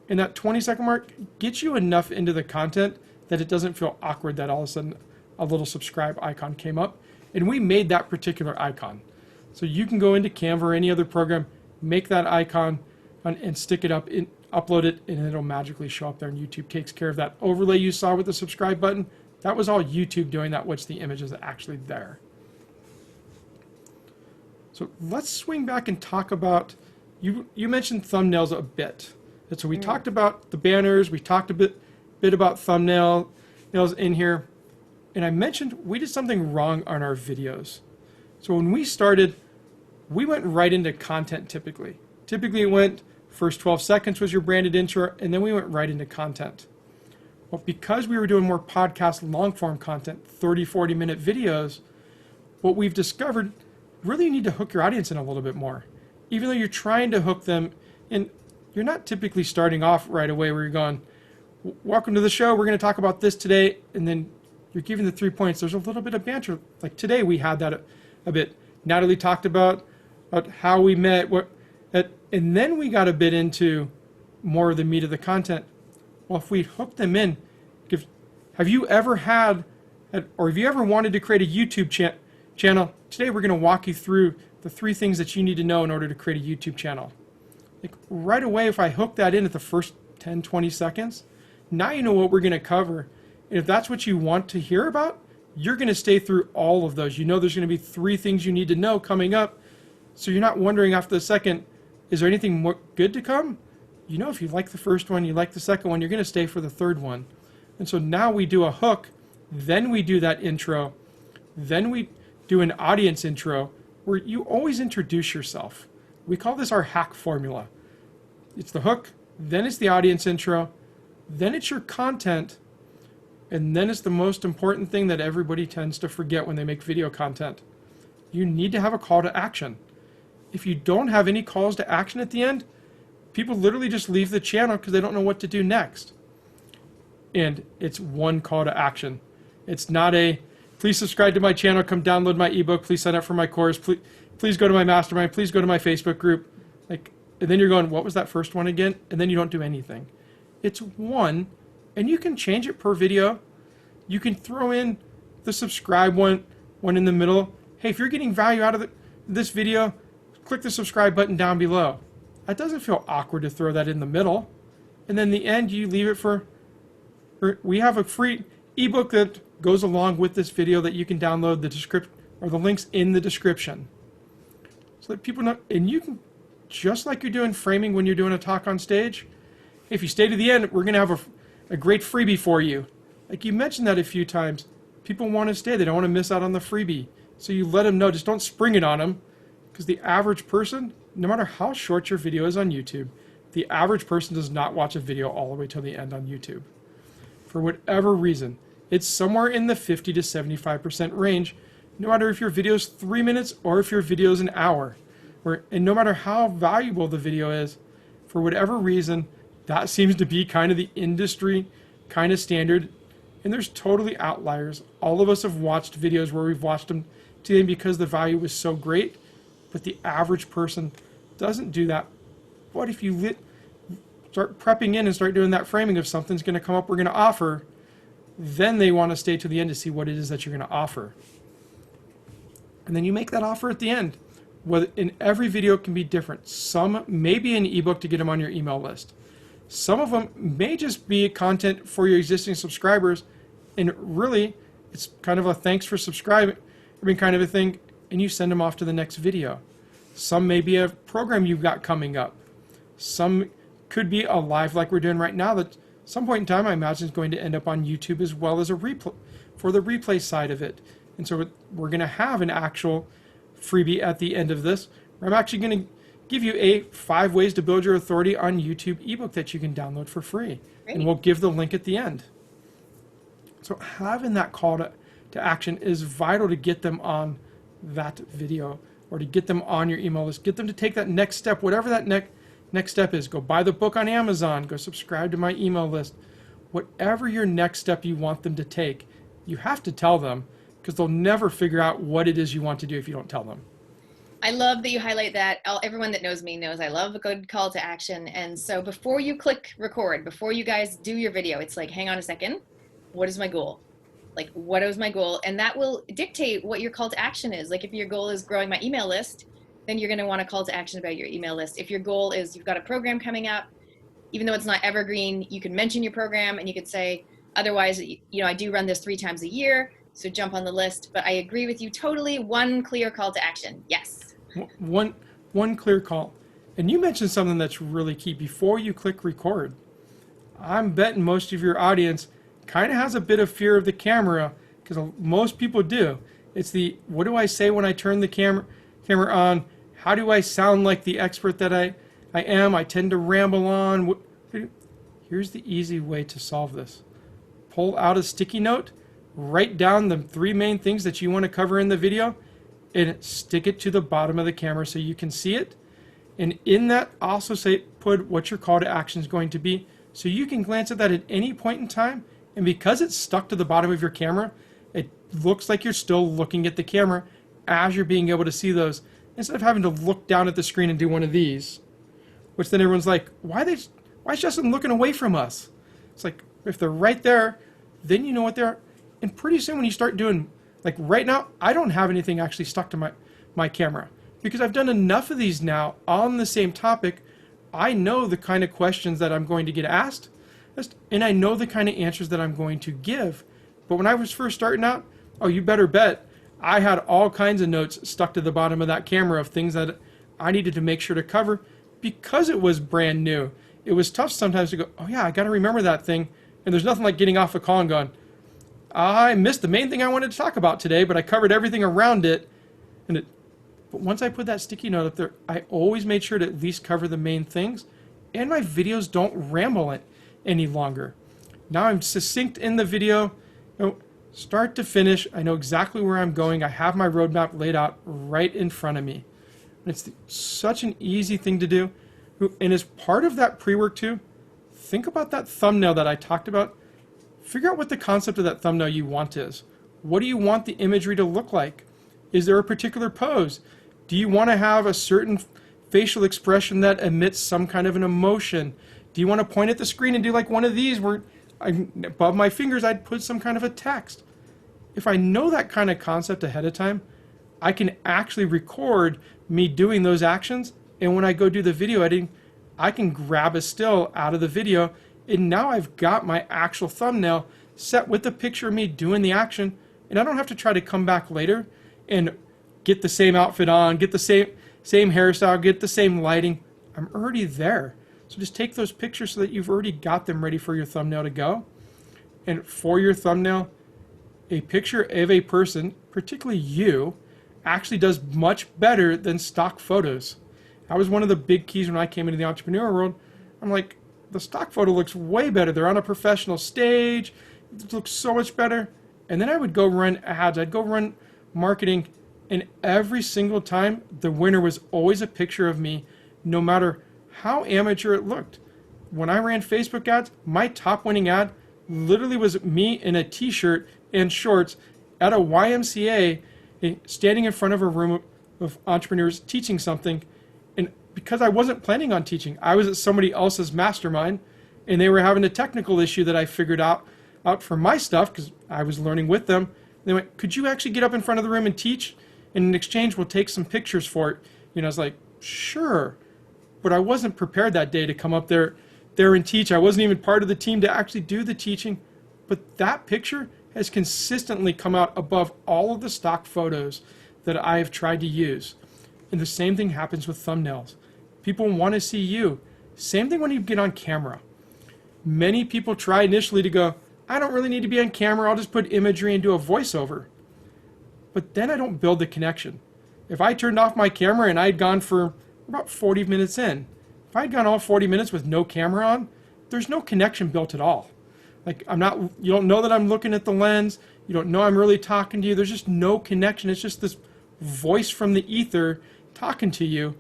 And that 20-second mark gets you enough into the content that it doesn't feel awkward that all of a sudden a little subscribe icon came up. And we made that particular icon. So you can go into Canva or any other program, make that icon, and stick it up, upload it, and it'll magically show up there, and YouTube takes care of that overlay you saw with the subscribe button. That was all YouTube doing that, which the image is actually there. So let's swing back and talk about, you mentioned thumbnails a bit. And so we talked about the banners, we talked a bit about thumbnails in here, and I mentioned we did something wrong on our videos. So when we started, we went right into content typically. Typically it went, first 12 seconds was your branded intro, and then we went right into content. Well, because we were doing more podcast long-form content, 30, 40-minute videos, what we've discovered, really you need to hook your audience in a little bit more. Even though you're trying to hook them in, you're not typically starting off right away where you're going, welcome to the show, we're going to talk about this today, and then you're giving the 3 points. There's a little bit of banter. Like today we had that a bit. Natalie talked about how we met, and then we got a bit into more of the meat of the content. Well, if we hook them in, have you ever had, or have you ever wanted to create a YouTube channel? Today we're going to walk you through the 3 things that you need to know in order to create a YouTube channel. Like right away, if I hook that in at the first 10, 20 seconds, now you know what we're going to cover. And if that's what you want to hear about, you're going to stay through all of those. You know there's going to be 3 things you need to know coming up. So you're not wondering after the second, is there anything more good to come? You know, if you like the first one, you like the second one, you're going to stay for the third one. And so now we do a hook, then we do that intro, then we do an audience intro where you always introduce yourself. We call this our hack formula. It's the hook, then it's the audience intro, then it's your content, and then it's the most important thing that everybody tends to forget when they make video content. You need to have a call to action. If you don't have any calls to action at the end, people literally just leave the channel because they don't know what to do next. And it's one call to action. It's not a, please subscribe to my channel, come download my ebook, please sign up for my course, please go to my mastermind, please go to my Facebook group. And then you're going, what was that first one again? And then you don't do anything. It's one, and you can change it per video. You can throw in the subscribe one in the middle. Hey, if you're getting value out of this video, click the subscribe button down below. That doesn't feel awkward to throw that in the middle. And then the end, you leave it for we have a free ebook that goes along with this video that you can download, the description or the links in the description. So that people know, and you can, just like you're doing framing when you're doing a talk on stage, if you stay to the end, we're going to have a great freebie for you. Like you mentioned that a few times. People want to stay. They don't want to miss out on the freebie. So you let them know. Just don't spring it on them. Because the average person, no matter how short your video is on YouTube, the average person does not watch a video all the way till the end on YouTube. For whatever reason, it's somewhere in the 50 to 75% range, no matter if your video is 3 minutes or if your video is an hour. And no matter how valuable the video is, for whatever reason, that seems to be kind of the industry kind of standard. And there's totally outliers. All of us have watched videos where we've watched them to the end because the value was so great, but the average person doesn't do that. But if you start prepping in and start doing that framing of something's going to come up we're going to offer, then they want to stay to the end to see what it is that you're going to offer. And then you make that offer at the end. Whether in every video can be different. Some may be an ebook to get them on your email list. Some of them may just be content for your existing subscribers, and really it's kind of a thanks for subscribing, kind of a thing, and you send them off to the next video. Some may be a program you've got coming up. Some could be a live like we're doing right now that at some point in time I imagine is going to end up on YouTube as well as a replay for the replay side of it. And so we're going to have an actual freebie at the end of this. I'm actually going to give you a 5 ways to build your authority on YouTube ebook that you can download for free. Great. And we'll give the link at the end. So having that call to action is vital to get them on that video or to get them on your email list. Get them to take that next step, whatever that next step is. Go buy the book on Amazon. Go subscribe to my email list. Whatever your next step you want them to take, you have to tell them, because they'll never figure out what it is you want to do if you don't tell them. I love that you highlight that. Everyone that knows me knows I love a good call to action. And so before you click record, before you guys do your video, it's like, hang on a second. What is my goal? Like, what is my goal? And that will dictate what your call to action is. Like if your goal is growing my email list, then you're going to want a call to action about your email list. If your goal is you've got a program coming up, even though it's not evergreen, you can mention your program and you could say, otherwise, I do run this 3 times a year. So jump on the list. But I agree with you totally. One clear call to action. Yes. One clear call. And you mentioned something that's really key. Before you click record, I'm betting most of your audience kind of has a bit of fear of the camera, because most people do. It's the, what do I say when I turn the camera on? How do I sound like the expert that I am? I tend to ramble on. Here's the easy way to solve this. Pull out a sticky note, write down the 3 main things that you want to cover in the video, and stick it to the bottom of the camera so you can see it. And in that, also put what your call to action is going to be, so you can glance at that at any point in time. And because it's stuck to the bottom of your camera, it looks like you're still looking at the camera as you're being able to see those, instead of having to look down at the screen and do one of these, which then everyone's like, why is Justin looking away from us? It's like, if they're right there, then you know what they're. And pretty soon when you start doing, like right now, I don't have anything actually stuck to my camera, because I've done enough of these now on the same topic. I know the kind of questions that I'm going to get asked, and I know the kind of answers that I'm going to give. But when I was first starting out, oh, you better bet, I had all kinds of notes stuck to the bottom of that camera of things that I needed to make sure to cover because it was brand new. It was tough sometimes to go, oh yeah, I got to remember that thing. And there's nothing like getting off a call and going, I missed the main thing I wanted to talk about today, but I covered everything around it. But once I put that sticky note up there, I always made sure to at least cover the main things, and my videos don't ramble it any longer. Now I'm succinct in the video, start to finish. I know exactly where I'm going. I have my roadmap laid out right in front of me. It's such an easy thing to do. And as part of that pre-work too, think about that thumbnail that I talked about. Figure out what the concept of that thumbnail you want is. What do you want the imagery to look like? Is there a particular pose? Do you want to have a certain facial expression that emits some kind of an emotion? Do you want to point at the screen and do like one of these where above my fingers I'd put some kind of a text? If I know that kind of concept ahead of time, I can actually record me doing those actions, and when I go do the video editing, I can grab a still out of the video, and now I've got my actual thumbnail set with the picture of me doing the action, and I don't have to try to come back later and get the same outfit on, get the same hairstyle, get the same lighting. I'm already there. So just take those pictures so that you've already got them ready for your thumbnail to go. And for your thumbnail, a picture of a person, particularly you, actually does much better than stock photos. That was one of the big keys when I came into the entrepreneur world. I'm like, the stock photo looks way better. They're on a professional stage. It looks so much better. And then I would go run ads. I'd go run marketing. And every single time, the winner was always a picture of me, no matter how amateur it looked. When I ran Facebook ads, my top winning ad literally was me in a t-shirt and shorts at a YMCA, standing in front of a room of entrepreneurs teaching something. And because I wasn't planning on teaching, I was at somebody else's mastermind, and they were having a technical issue that I figured out for my stuff because I was learning with them. They went, could you actually get up in front of the room and teach? And in exchange, we'll take some pictures for it. I was like, sure. But I wasn't prepared that day to come up there and teach. I wasn't even part of the team to actually do the teaching. But that picture has consistently come out above all of the stock photos that I have tried to use. And the same thing happens with thumbnails. People want to see you. Same thing when you get on camera. Many people try initially to go, I don't really need to be on camera. I'll just put imagery and do a voiceover. But then I don't build the connection. If I turned off my camera and I'd gone for about 40 minutes in, if I'd gone all 40 minutes with no camera on, there's no connection built at all. Like you don't know that I'm looking at the lens. You don't know I'm really talking to you. There's just no connection. It's just this voice from the ether talking to you.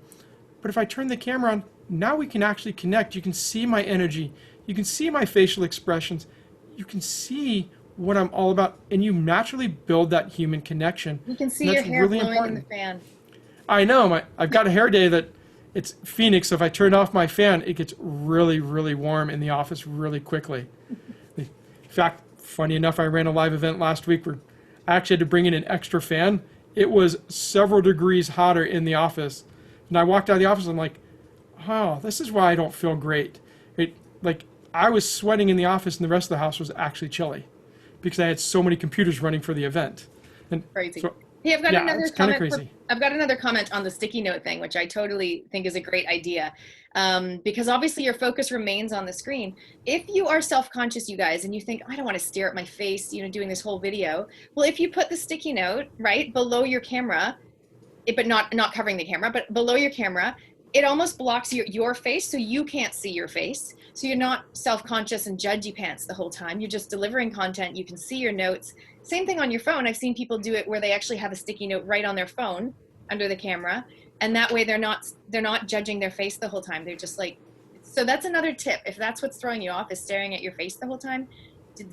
But if I turn the camera on, now we can actually connect. You can see my energy. You can see my facial expressions. You can see what I'm all about, and you naturally build that human connection. You can see your hair really blowing important. In the fan. I know. I've got a hair day that it's Phoenix, so if I turn off my fan, it gets really, really warm in the office really quickly. In fact, funny enough, I ran a live event last week where I actually had to bring in an extra fan. It was several degrees hotter in the office. And I walked out of the office and I'm like, oh, this is why I don't feel great. Like I was sweating in the office and the rest of the house was actually chilly because I had so many computers running for the event. And crazy. So, hey, I've got another comment. I've got another comment on the sticky note thing, which I totally think is a great idea. Because obviously your focus remains on the screen. If you are self-conscious, you guys, and you think, I don't want to stare at my face, doing this whole video. Well, if you put the sticky note right below your camera, but not covering the camera, but below your camera, it almost blocks your face, so you can't see your face. So you're not self-conscious and judgy pants the whole time. You're just delivering content. You can see your notes. Same thing on your phone. I've seen people do it where they actually have a sticky note right on their phone under the camera, and that way they're not judging their face the whole time. They're just like, so that's another tip. If that's what's throwing you off, is staring at your face the whole time,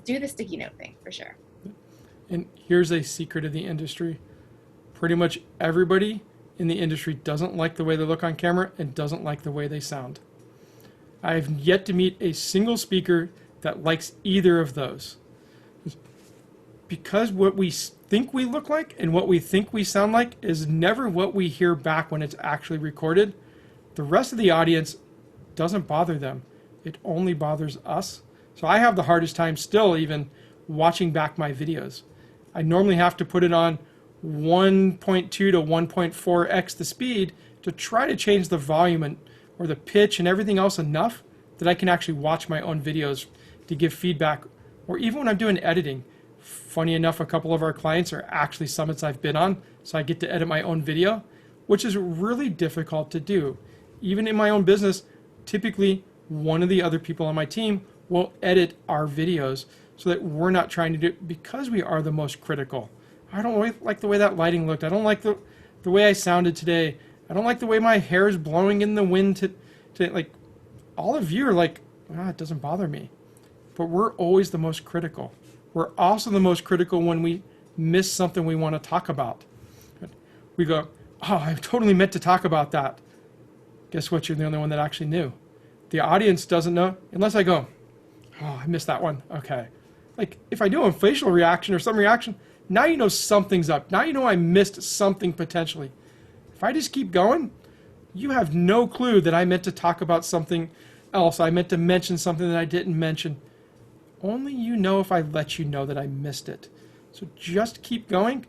do the sticky note thing for sure. And here's a secret of the industry. Pretty much everybody in the industry doesn't like the way they look on camera and doesn't like the way they sound. I have yet to meet a single speaker that likes either of those. Because what we think we look like and what we think we sound like is never what we hear back when it's actually recorded. The rest of the audience doesn't bother them. It only bothers us. So I have the hardest time still even watching back my videos. I normally have to put it on 1.2 to 1.4x the speed to try to change the volume or the pitch and everything else enough that I can actually watch my own videos to give feedback. Or even when I'm doing editing. Funny enough, a couple of our clients are actually summits I've been on, so I get to edit my own video, which is really difficult to do. Even in my own business, typically one of the other people on my team will edit our videos so that we're not trying to do it because we are the most critical. I don't like the way that lighting looked. I don't like the way I sounded today. I don't like the way my hair is blowing in the wind to like, all of you are like, it doesn't bother me. But we're always the most critical. We're also the most critical when we miss something we want to talk about. We go, I totally meant to talk about that. Guess what? You're the only one that actually knew. The audience doesn't know unless I go, I missed that one. Okay. Like if I do a facial reaction or some reaction, now you know something's up. Now you know I missed something potentially. If I just keep going, you have no clue that I meant to talk about something else. I meant to mention something that I didn't mention. Only you know if I let you know that I missed it. So just keep going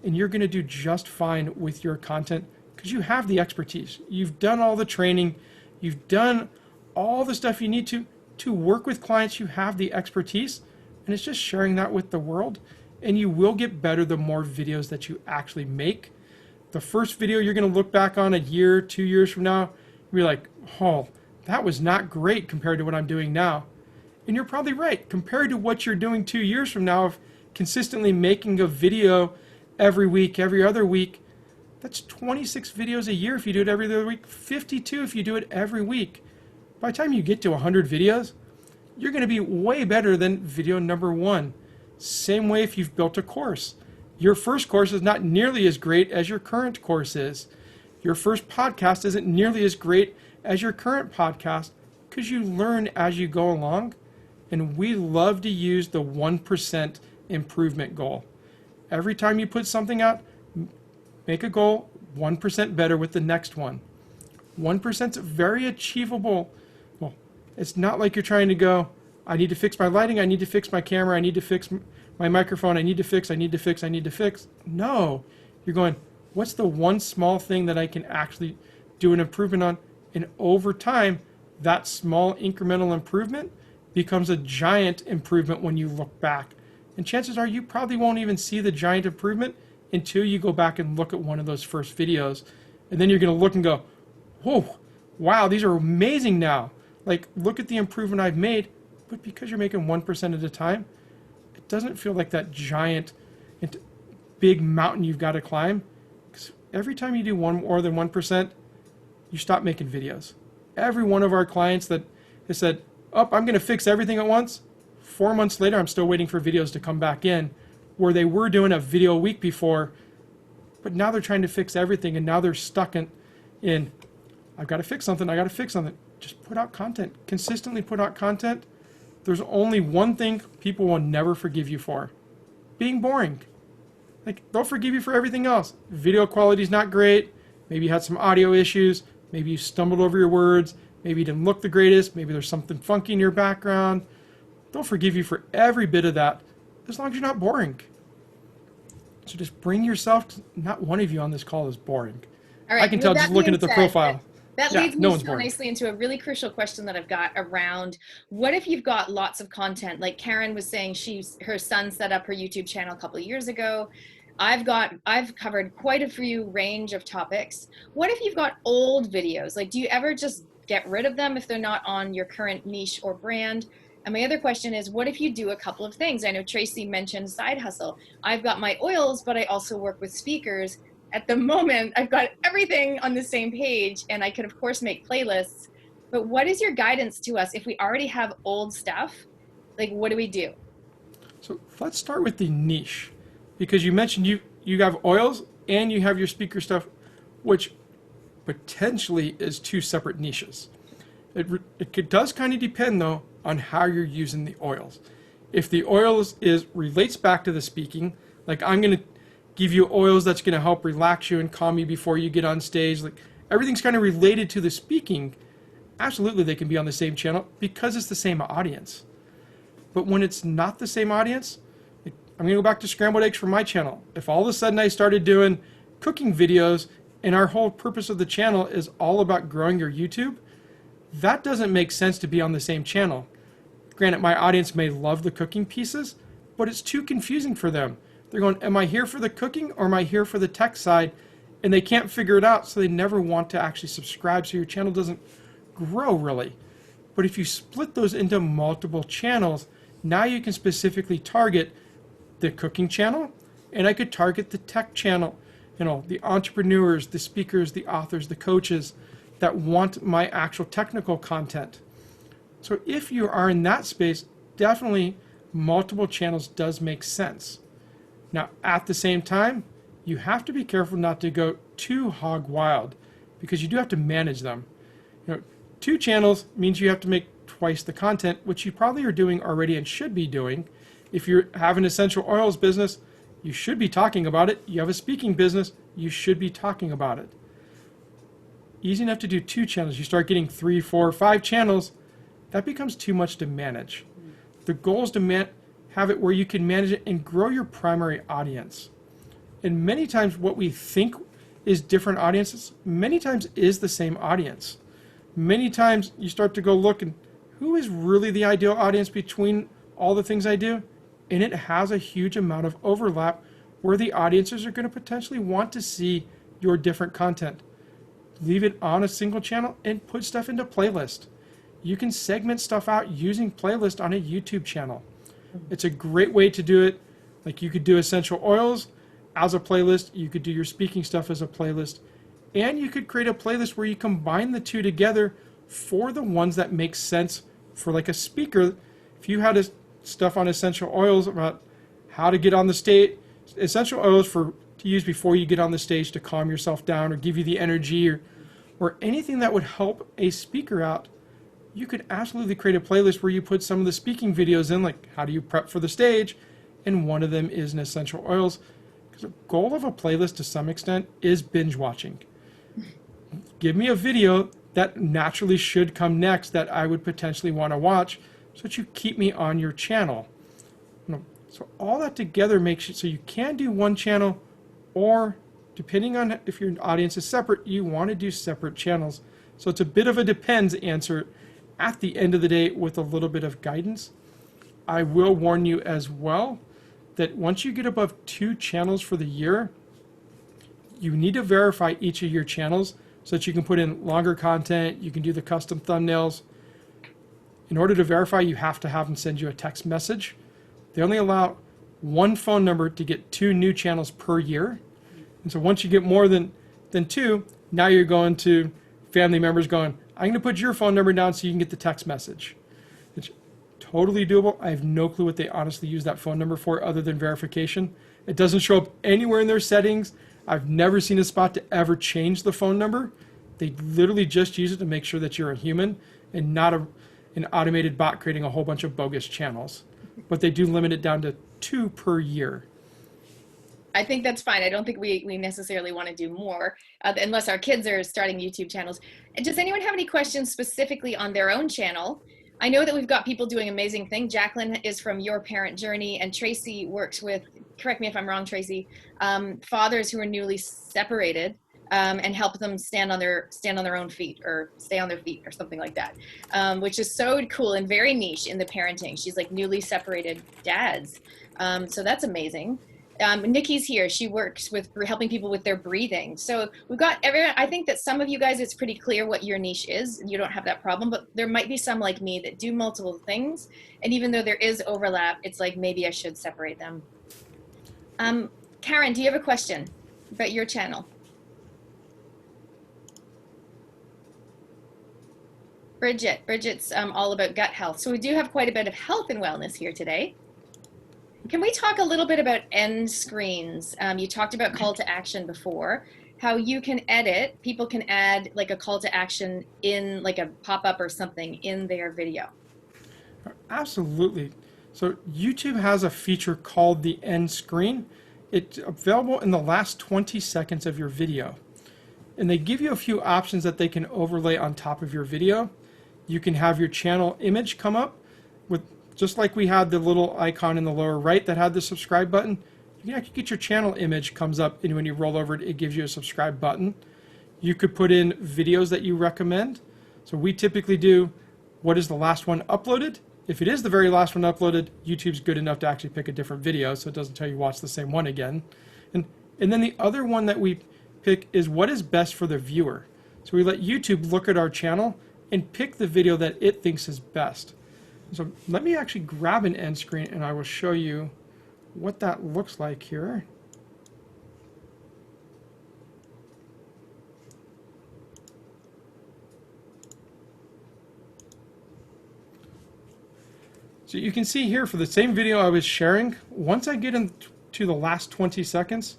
and you're going to do just fine with your content because you have the expertise. You've done all the training. You've done all the stuff you need to work with clients. You have the expertise and it's just sharing that with the world, and you will get better the more videos that you actually make. The first video you're going to look back on a year, 2 years from now, you'll be like, that was not great compared to what I'm doing now. And you're probably right. Compared to what you're doing 2 years from now of consistently making a video every week, every other week, that's 26 videos a year if you do it every other week, 52 if you do it every week. By the time you get to 100 videos, you're going to be way better than video number 1. Same way if you've built a course. Your first course is not nearly as great as your current course is. Your first podcast isn't nearly as great as your current podcast because you learn as you go along. And we love to use the 1% improvement goal. Every time you put something out, make a goal 1% better with the next one. 1% is very achievable. Well, it's not like you're trying to go, I need to fix my lighting, I need to fix my camera, I need to fix my microphone, I need to fix. No, you're going, what's the one small thing that I can actually do an improvement on? And over time, that small incremental improvement becomes a giant improvement when you look back. And chances are you probably won't even see the giant improvement until you go back and look at one of those first videos. And then you're going to look and go, whoa, wow, these are amazing now. Like, look at the improvement I've made. But because you're making 1% at a time, it doesn't feel like that giant, big mountain you've got to climb. Because every time you do more than 1%, you stop making videos. Every one of our clients that has said, oh, I'm going to fix everything at once, 4 months later, I'm still waiting for videos to come back in, where they were doing a video a week before, but now they're trying to fix everything, and now they're stuck in I've got to fix something, Just put out content. Consistently put out content. There's only one thing people will never forgive you for: being boring. Like, they'll forgive you for everything else. Video quality's not great. Maybe you had some audio issues. Maybe you stumbled over your words. Maybe you didn't look the greatest. Maybe there's something funky in your background. They'll forgive you for every bit of that, as long as you're not boring. So just bring yourself. Not one of you on this call is boring. All right. I can tell just looking at the profile. That leads me so nicely into a really crucial question that I've got around, what if you've got lots of content? Like Karen was saying, her son set up her YouTube channel a couple of years ago. I've covered quite a few range of topics. What if you've got old videos? Like, do you ever just get rid of them if they're not on your current niche or brand? And my other question is, what if you do a couple of things? I know Tracy mentioned side hustle. I've got my oils, but I also work with speakers. At the moment, I've got everything on the same page, and I could, of course, make playlists. But what is your guidance to us if we already have old stuff? Like, what do we do? So let's start with the niche, because you mentioned you have oils and you have your speaker stuff, which potentially is two separate niches. It does kind of depend, though, on how you're using the oils. If the oils relates back to the speaking, like I'm going to give you oils that's going to help relax you and calm you before you get on stage, like everything's kind of related to the speaking, absolutely they can be on the same channel because it's the same audience. But when it's not the same audience, like, I'm going to go back to scrambled eggs for my channel. If all of a sudden I started doing cooking videos and our whole purpose of the channel is all about growing your YouTube, that doesn't make sense to be on the same channel. Granted, my audience may love the cooking pieces, but it's too confusing for them. They're going, am I here for the cooking or am I here for the tech side? And they can't figure it out, so they never want to actually subscribe, so your channel doesn't grow really. But if you split those into multiple channels, now you can specifically target the cooking channel, and I could target the tech channel, the entrepreneurs, the speakers, the authors, the coaches that want my actual technical content. So if you are in that space, definitely multiple channels does make sense. Now, at the same time, you have to be careful not to go too hog wild, because you do have to manage them. 2 channels means you have to make twice the content, which you probably are doing already and should be doing. If you have an essential oils business, you should be talking about it. You have a speaking business, you should be talking about it. Easy enough to do 2 channels. You start getting 3, 4, 5 channels, that becomes too much to manage. The goal is to have it where you can manage it and grow your primary audience. And many times what we think is different audiences, many times is the same audience. Many times you start to go look and who is really the ideal audience between all the things I do? And it has a huge amount of overlap where the audiences are going to potentially want to see your different content. Leave it on a single channel and put stuff into playlist. You can segment stuff out using playlist on a YouTube channel. It's a great way to do it. Like, you could do essential oils as a playlist. You could do your speaking stuff as a playlist. And you could create a playlist where you combine the 2 together for the ones that make sense for like a speaker if you had stuff on essential oils about how to get on the stage, essential oils to use before you get on the stage to calm yourself down or give you the energy, or anything that would help a speaker out, you could absolutely create a playlist where you put some of the speaking videos in, like how do you prep for the stage, and one of them is an essential oils. Because the goal of a playlist to some extent is binge watching. Give me a video that naturally should come next that I would potentially want to watch so that you keep me on your channel. So all that together makes it so you can do one channel, or depending on if your audience is separate, you want to do separate channels. So it's a bit of a depends answer at the end of the day with a little bit of guidance. I will warn you as well that once you get above 2 channels for the year, you need to verify each of your channels so that you can put in longer content, you can do the custom thumbnails. In order to verify, you have to have them send you a text message. They only allow 1 phone number to get 2 new channels per year. And so once you get more than 2, now you're going to family members going, I'm going to put your phone number down so you can get the text message. It's totally doable. I have no clue what they honestly use that phone number for other than verification. It doesn't show up anywhere in their settings. I've never seen a spot to ever change the phone number. They literally just use it to make sure that you're a human and not an automated bot creating a whole bunch of bogus channels. But they do limit it down to 2 per year. I think that's fine. I don't think we necessarily want to do more unless our kids are starting YouTube channels. And does anyone have any questions specifically on their own channel? I know that we've got people doing amazing things. Jacqueline is from Your Parent Journey, and Tracy works with, correct me if I'm wrong, Tracy, fathers who are newly separated, and help them stand on their own feet, or stay on their feet, or something like that, which is so cool and very niche in the parenting. She's like newly separated dads, so that's amazing. Nikki's here. She works with helping people with their breathing. So we've got everyone. I think that some of you guys, it's pretty clear what your niche is. You don't have that problem, but there might be some like me that do multiple things. And even though there is overlap, it's like maybe I should separate them. Karen, do you have a question about your channel? Bridget's all about gut health. So we do have quite a bit of health and wellness here today. Can we talk a little bit about end screens? You talked about call to action before, how you can edit, people can add like a call to action in like a pop-up or something in their video. Absolutely. So YouTube has a feature called the end screen. It's available in the last 20 seconds of your video. And they give you a few options that they can overlay on top of your video. You can have your channel image come up with, just like we had the little icon in the lower right that had the subscribe button. You can actually get your channel image comes up, and when you roll over it, it gives you a subscribe button. You could put in videos that you recommend. So we typically do, what is the last one uploaded? If it is the very last one uploaded, YouTube's good enough to actually pick a different video, so it doesn't tell you watch the same one again. And then the other one that we pick is what is best for the viewer. So we let YouTube look at our channel and pick the video that it thinks is best. So let me actually grab an end screen and I will show you what that looks like here. So you can see here for the same video I was sharing, once I get into the last 20 seconds,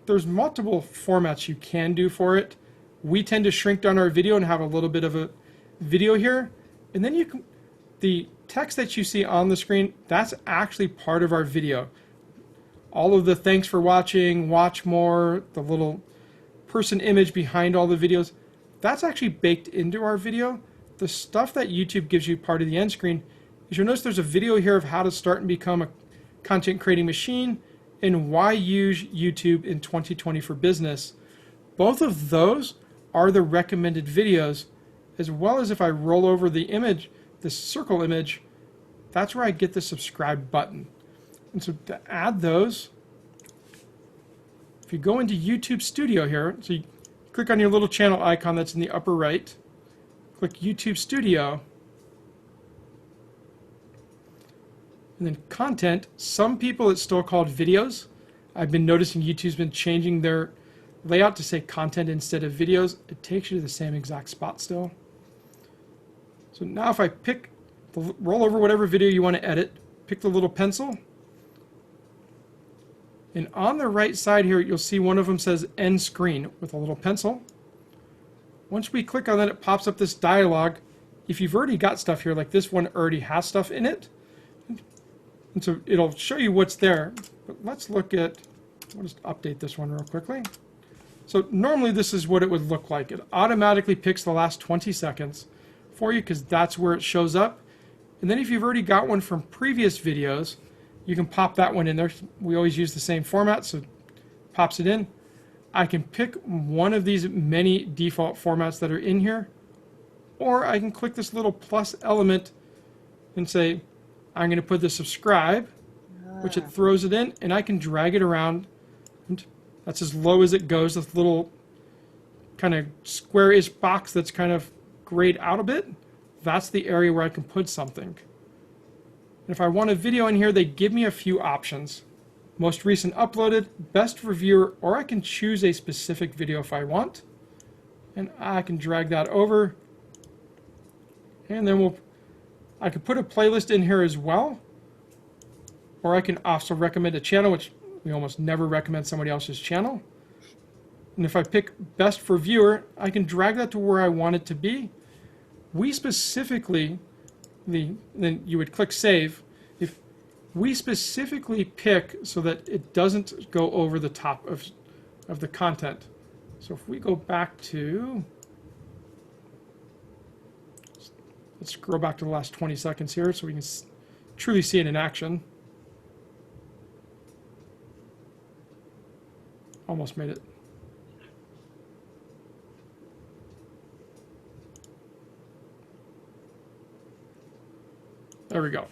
there's multiple formats you can do for it. We tend to shrink down our video and have a little bit of a video here. And then you can, the text that you see on the screen, that's actually part of our video. All of the thanks for watching, watch more, the little person image behind all the videos, that's actually baked into our video. The stuff that YouTube gives you part of the end screen is, you'll notice there's a video here of how to start and become a content creating machine and why use YouTube in 2020 for business. Both of those are the recommended videos, as well as if I roll over the image, this circle image, that's where I get the subscribe button. And so to add those, if you go into YouTube Studio here, so you click on your little channel icon that's in the upper right, click YouTube Studio, and then content. Some people it's still called videos. I've been noticing YouTube's been changing their layout to say content instead of videos. It takes you to the same exact spot still. So now if I pick roll over whatever video you want to edit, pick the little pencil, and on the right side here, you'll see one of them says end screen with a little pencil. Once we click on that, it pops up this dialog. If you've already got stuff here, like this one already has stuff in it, and so it'll show you what's there. But let's look at, I'll just update this one real quickly. So normally this is what it would look like. It automatically picks the last 20 seconds for you because that's where it shows up. And then if you've already got one from previous videos, you can pop that one in there. We always use the same format, so it pops it in. I can pick one of these many default formats that are in here, or I can click this little plus element and say, I'm going to put the subscribe, which it throws it in, and I can drag it around. And that's as low as it goes, this little kind of square-ish box that's kind of grayed out a bit. That's the area where I can put something. And if I want a video in here, they give me a few options. Most recent uploaded, best for viewer, or I can choose a specific video if I want. And I can drag that over. And then I could put a playlist in here as well. Or I can also recommend a channel, which we almost never recommend somebody else's channel. And if I pick best for viewer, I can drag that to where I want it to be. We specifically, then you would click save. If we specifically pick so that it doesn't go over the top of the content. So if we go back to, let's scroll back to the last 20 seconds here so we can truly see it in action. Almost made it. There we go.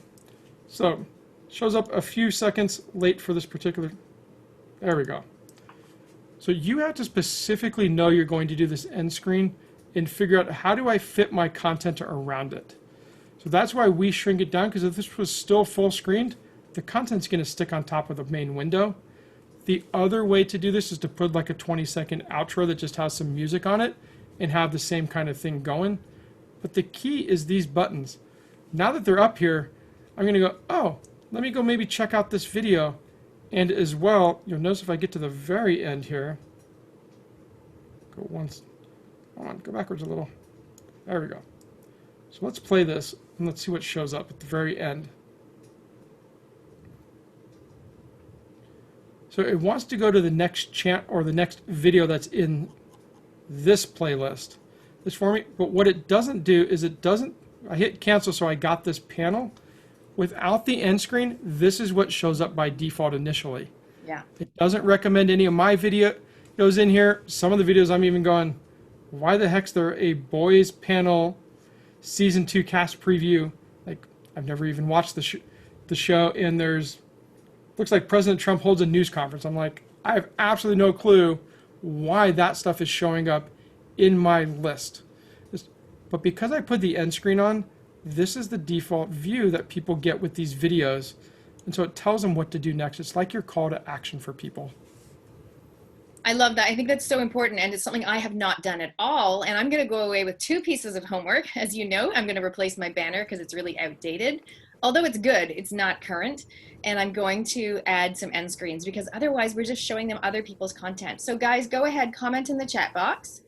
So shows up a few seconds late for this particular. There we go. So you have to specifically know you're going to do this end screen and figure out how do I fit my content around it. So that's why we shrink it down, because if this was still full screened, the content's going to stick on top of the main window. The other way to do this is to put like a 20-second outro that just has some music on it and have the same kind of thing going. But the key is these buttons. Now that they're up here, I'm going to go, oh, let me go maybe check out this video. And as well, you'll notice if I get to the very end here, go once, go backwards a little. There we go. So let's play this and let's see what shows up at the very end. So it wants to go to the next chant or the next video that's in this playlist. This for me, but what it doesn't do is I hit cancel, so I got this panel. Without the end screen, this is what shows up by default initially. Yeah. It doesn't recommend any of my videos in here. Some of the videos I'm even going, why the heck's there a boys panel season 2 cast preview? Like, I've never even watched the show, and looks like President Trump holds a news conference. I'm like, I have absolutely no clue why that stuff is showing up in my list. But because I put the end screen on, this is the default view that people get with these videos. And so it tells them what to do next. It's like your call to action for people. I love that. I think that's so important, and it's something I have not done at all. And I'm going to go away with 2 pieces of homework. As you know, I'm going to replace my banner because it's really outdated. Although it's good, it's not current. And I'm going to add some end screens because otherwise we're just showing them other people's content. So guys, go ahead, comment in the chat box.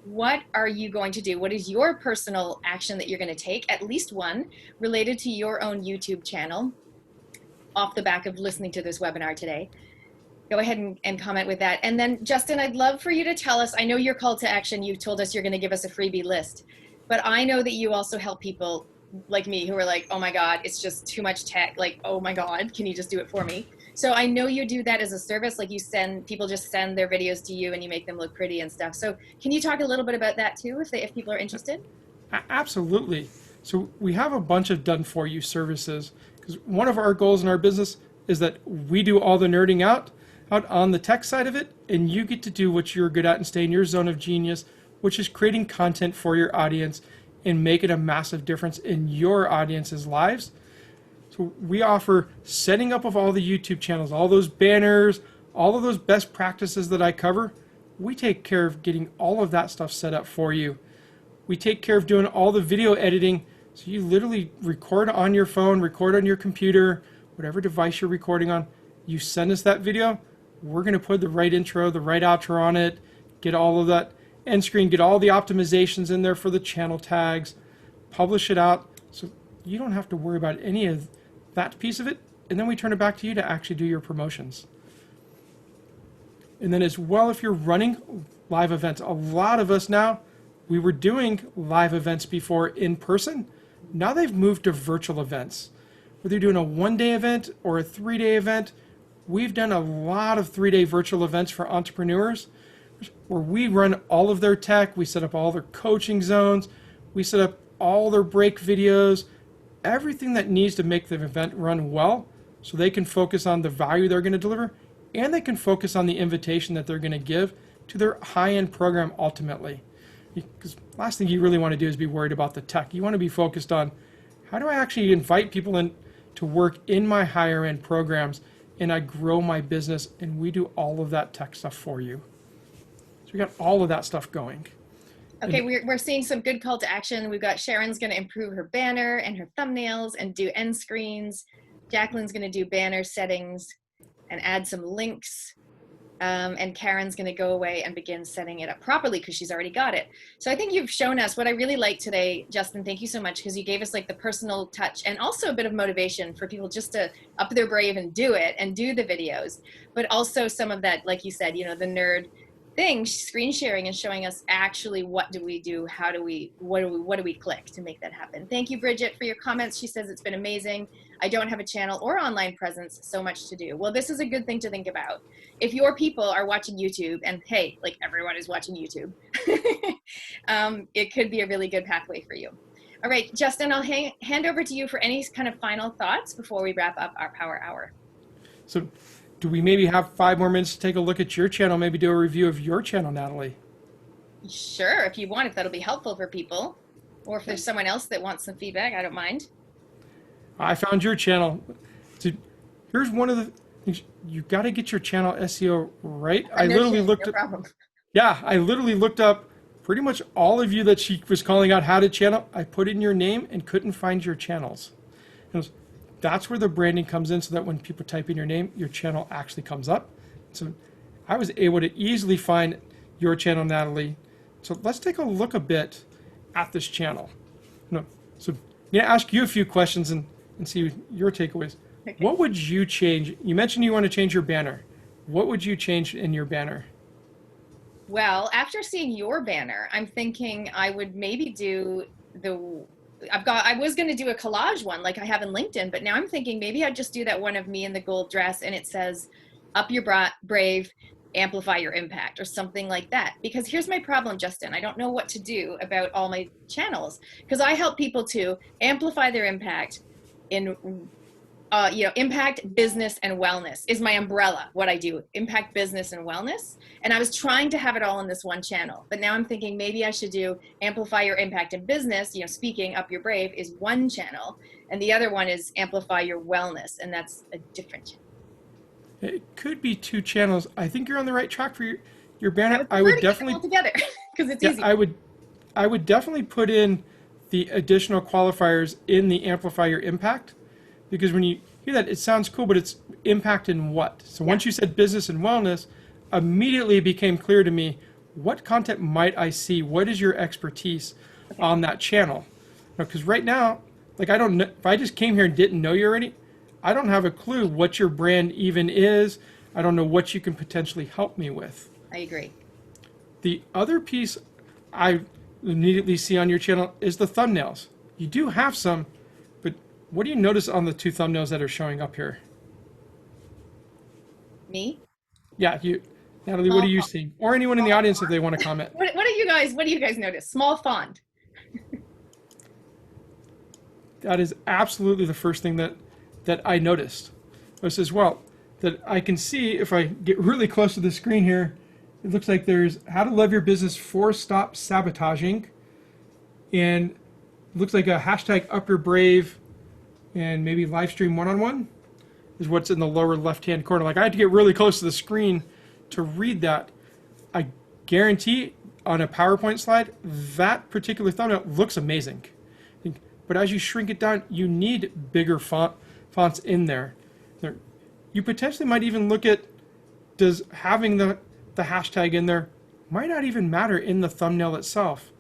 What are you going to do? What is your personal action that you're going to take? At least one related to your own YouTube channel off the back of listening to this webinar today. Go ahead and comment with that. And then Justin, I'd love for you to tell us, I know your call to action, you told us you're going to give us a freebie list, but I know that you also help people like me who are like, oh my God, it's just too much tech. Like, oh my God, can you just do it for me? So I know you do that as a service, like people just send their videos to you and you make them look pretty and stuff. So can you talk a little bit about that too, if people are interested? Absolutely. So we have a bunch of done for you services, because one of our goals in our business is that we do all the nerding out on the tech side of it, and you get to do what you're good at and stay in your zone of genius, which is creating content for your audience and make it a massive difference in your audience's lives. So we offer setting up of all the YouTube channels, all those banners, all of those best practices that I cover. We take care of getting all of that stuff set up for you. We take care of doing all the video editing So you literally record on your phone, record on your computer, whatever device you're recording on. You send us that video. We're going to put the right intro, the right outro on it, get all of that end screen, get all the optimizations in there for the channel tags, publish it out. So you don't have to worry about any of that piece of it. And then we turn it back to you to actually do your promotions. And then as well, if you're running live events, a lot of us now, we were doing live events before in person. Now they've moved to virtual events. Whether you're doing a 1-day event or a 3-day event, we've done a lot of 3-day virtual events for entrepreneurs where we run all of their tech, we set up all their coaching zones, we set up all their break videos, everything that needs to make the event run well so they can focus on the value they're going to deliver and they can focus on the invitation that they're going to give to their high-end program ultimately. Because last thing you really want to do is be worried about the tech. You want to be focused on how do I actually invite people in to work in my higher end programs and I grow my business and we do all of that tech stuff for you. So we got all of that stuff going. Okay, we're seeing some good call to action. We've got Sharon's going to improve her banner and her thumbnails and do end screens. Jacqueline's going to do banner settings and add some links. And Karen's going to go away and begin setting it up properly because she's already got it. So I think you've shown us what I really like today, Justin. Thank you so much because you gave us like the personal touch and also a bit of motivation for people just to up their brave and do it and do the videos, but also some of that, like you said, you know, the nerd thing, screen sharing and showing us actually what do we do, how do we, what do we click to make that happen. Thank you, Bridget, for your comments. She says it's been amazing. I don't have a channel or online presence, so much to do. Well, this is a good thing to think about. If your people are watching YouTube, and hey, like everyone is watching YouTube, it could be a really good pathway for you. All right, Justin, I'll hand over to you for any kind of final thoughts before we wrap up our Power Hour. So do we maybe have 5 more minutes to take a look at your channel, maybe do a review of your channel, Natalie? Sure, if you want, if that'll be helpful for people, or if there's someone else that wants some feedback, I don't mind. I found your channel. So here's one of the things, you got to get your channel SEO right. I literally looked up, yeah, I literally looked up pretty much all of you that she was calling out how to channel. I put in your name and couldn't find your channels. And that's where the branding comes in so that when people type in your name, your channel actually comes up. So I was able to easily find your channel, Natalie. So let's take a look a bit at this channel. So I'm going to ask you a few questions and see your takeaways. Okay. What would you change? You mentioned you want to change your banner. What would you change in your banner? Well, after seeing your banner, I'm thinking I would maybe do I was going to do a collage one like I have in LinkedIn, but now I'm thinking maybe I'd just do that one of me in the gold dress and it says, up your brave, amplify your impact, or something like that. Because here's my problem, Justin. I don't know what to do about all my channels because I help people to amplify their impact in impact, business, and wellness is my umbrella, what I do, impact, business, and wellness. And I was trying to have it all in this one channel, but now I'm thinking maybe I should do amplify your impact in business, speaking up your brave is one channel, and the other one is amplify your wellness, and that's a different channel. It could be 2 channels. I think you're on the right track for your banner. I would definitely together because it's easy. I would definitely put in the additional qualifiers in the amplify your impact. Because when you hear that, it sounds cool, but it's impact in what? So once you said business and wellness, immediately it became clear to me, what content might I see? What is your expertise on that channel? Because right now, like I don't know, if I just came here and didn't know you already, I don't have a clue what your brand even is. I don't know what you can potentially help me with. I agree. The other piece I immediately see on your channel is the thumbnails. You do have some. What do you notice on the 2 thumbnails that are showing up here? Me? Yeah, you, Natalie. What do you see? Or anyone in the audience if they want to comment. What do you guys notice? Small font. That is absolutely the first thing that I noticed. This as well. That I can see if I get really close to the screen here. It looks like there's how to love your business 4 stop sabotaging, and it looks like a hashtag up your brave. And maybe live stream one-on-one is what's in the lower left-hand corner. Like I had to get really close to the screen to read that. I guarantee on a PowerPoint slide, that particular thumbnail looks amazing. but as you shrink it down, you need bigger fonts in there. You potentially might even look at, does having the hashtag in there might not even matter in the thumbnail itself.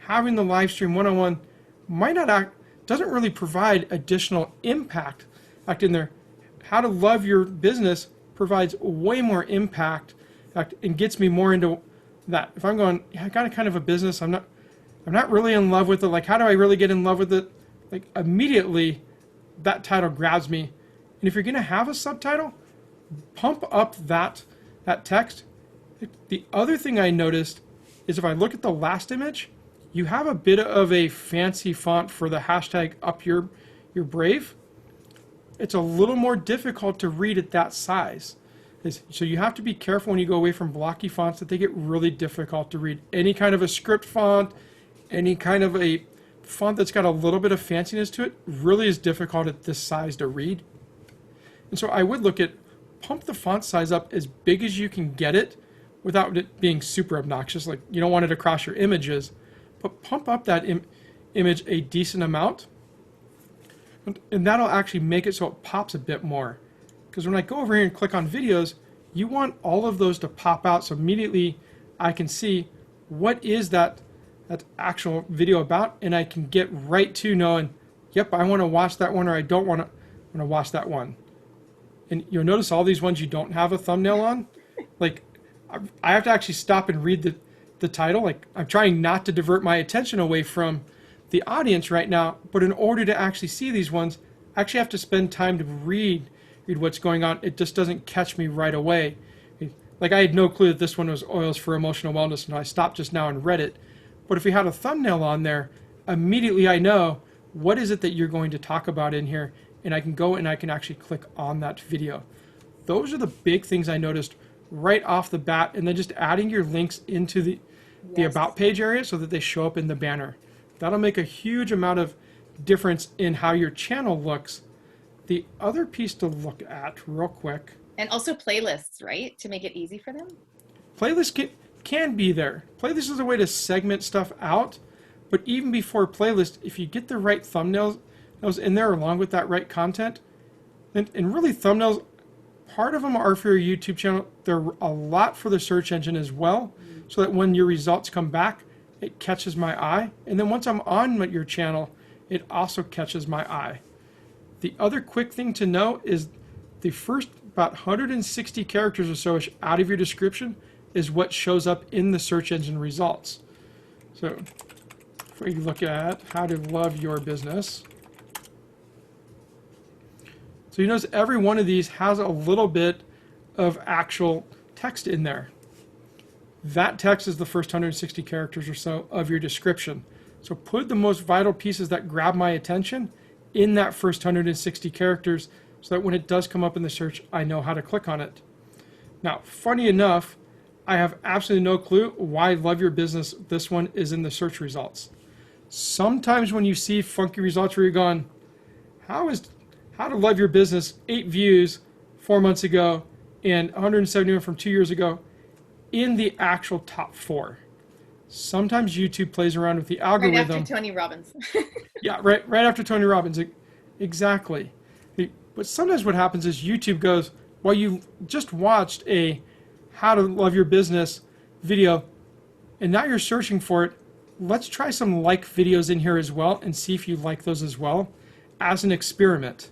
Having the live stream one-on-one might not doesn't really provide additional impact in there. How to love your business provides way more impact and gets me more into that. If I'm going, yeah, I got a kind of a business, I'm not really in love with it. Like, how do I really get in love with it? Like, immediately that title grabs me. And if you're going to have a subtitle, pump up that text. The other thing I noticed is if I look at the last image, you have a bit of a fancy font for the hashtag up your brave. It's a little more difficult to read at that size. So you have to be careful when you go away from blocky fonts that they get really difficult to read. Any kind of a script font, any kind of a font that's got a little bit of fanciness to it really is difficult at this size to read. And so I would look at pump the font size up as big as you can get it without it being super obnoxious. Like, you don't want it across your images, but pump up that image a decent amount. And that'll actually make it so it pops a bit more. Because when I go over here and click on videos, you want all of those to pop out so immediately I can see what is that actual video about, and I can get right to knowing, yep, I want to watch that one, or I don't want to watch that one. And you'll notice all these ones you don't have a thumbnail on, like I have to actually stop and read the title. Like, I'm trying not to divert my attention away from the audience right now, but in order to actually see these ones, I actually have to spend time to read what's going on. It just doesn't catch me right away. Like, I had no clue that this one was oils for emotional wellness, and I stopped just now and read it. But if we had a thumbnail on there, immediately I know what is it that you're going to talk about in here, and I can go and I can actually click on that video. Those are the big things I noticed right off the bat, and then just adding your links into the about page area so that they show up in the banner. That'll make a huge amount of difference in how your channel looks. The other piece to look at real quick. And also playlists, right? To make it easy for them? Playlists can be there. Playlist is a way to segment stuff out, but even before playlist, if you get the right thumbnails in there along with that right content, and really thumbnails, part of them are for your YouTube channel. They're a lot for the search engine as well, so that when your results come back, it catches my eye. And then once I'm on your channel, it also catches my eye. The other quick thing to know is the first about 160 characters or so out of your description is what shows up in the search engine results. So if we look at how to love your business, so you notice every one of these has a little bit of actual text in there. That text is the first 160 characters or so of your description. So put the most vital pieces that grab my attention in that first 160 characters so that when it does come up in the search, I know how to click on it. Now, funny enough, I have absolutely no clue why Love Your Business, this one, is in the search results. Sometimes when you see funky results where you're going, how to Love Your Business, 8 views 4 months ago and 171 from 2 years ago in the actual top 4. Sometimes YouTube plays around with the algorithm. Right after Tony Robbins. Yeah, right after Tony Robbins. Exactly. But sometimes what happens is YouTube goes, well, you just watched a How to Love Your Business video, and now you're searching for it. Let's try some like videos in here as well and see if you like those as well as an experiment.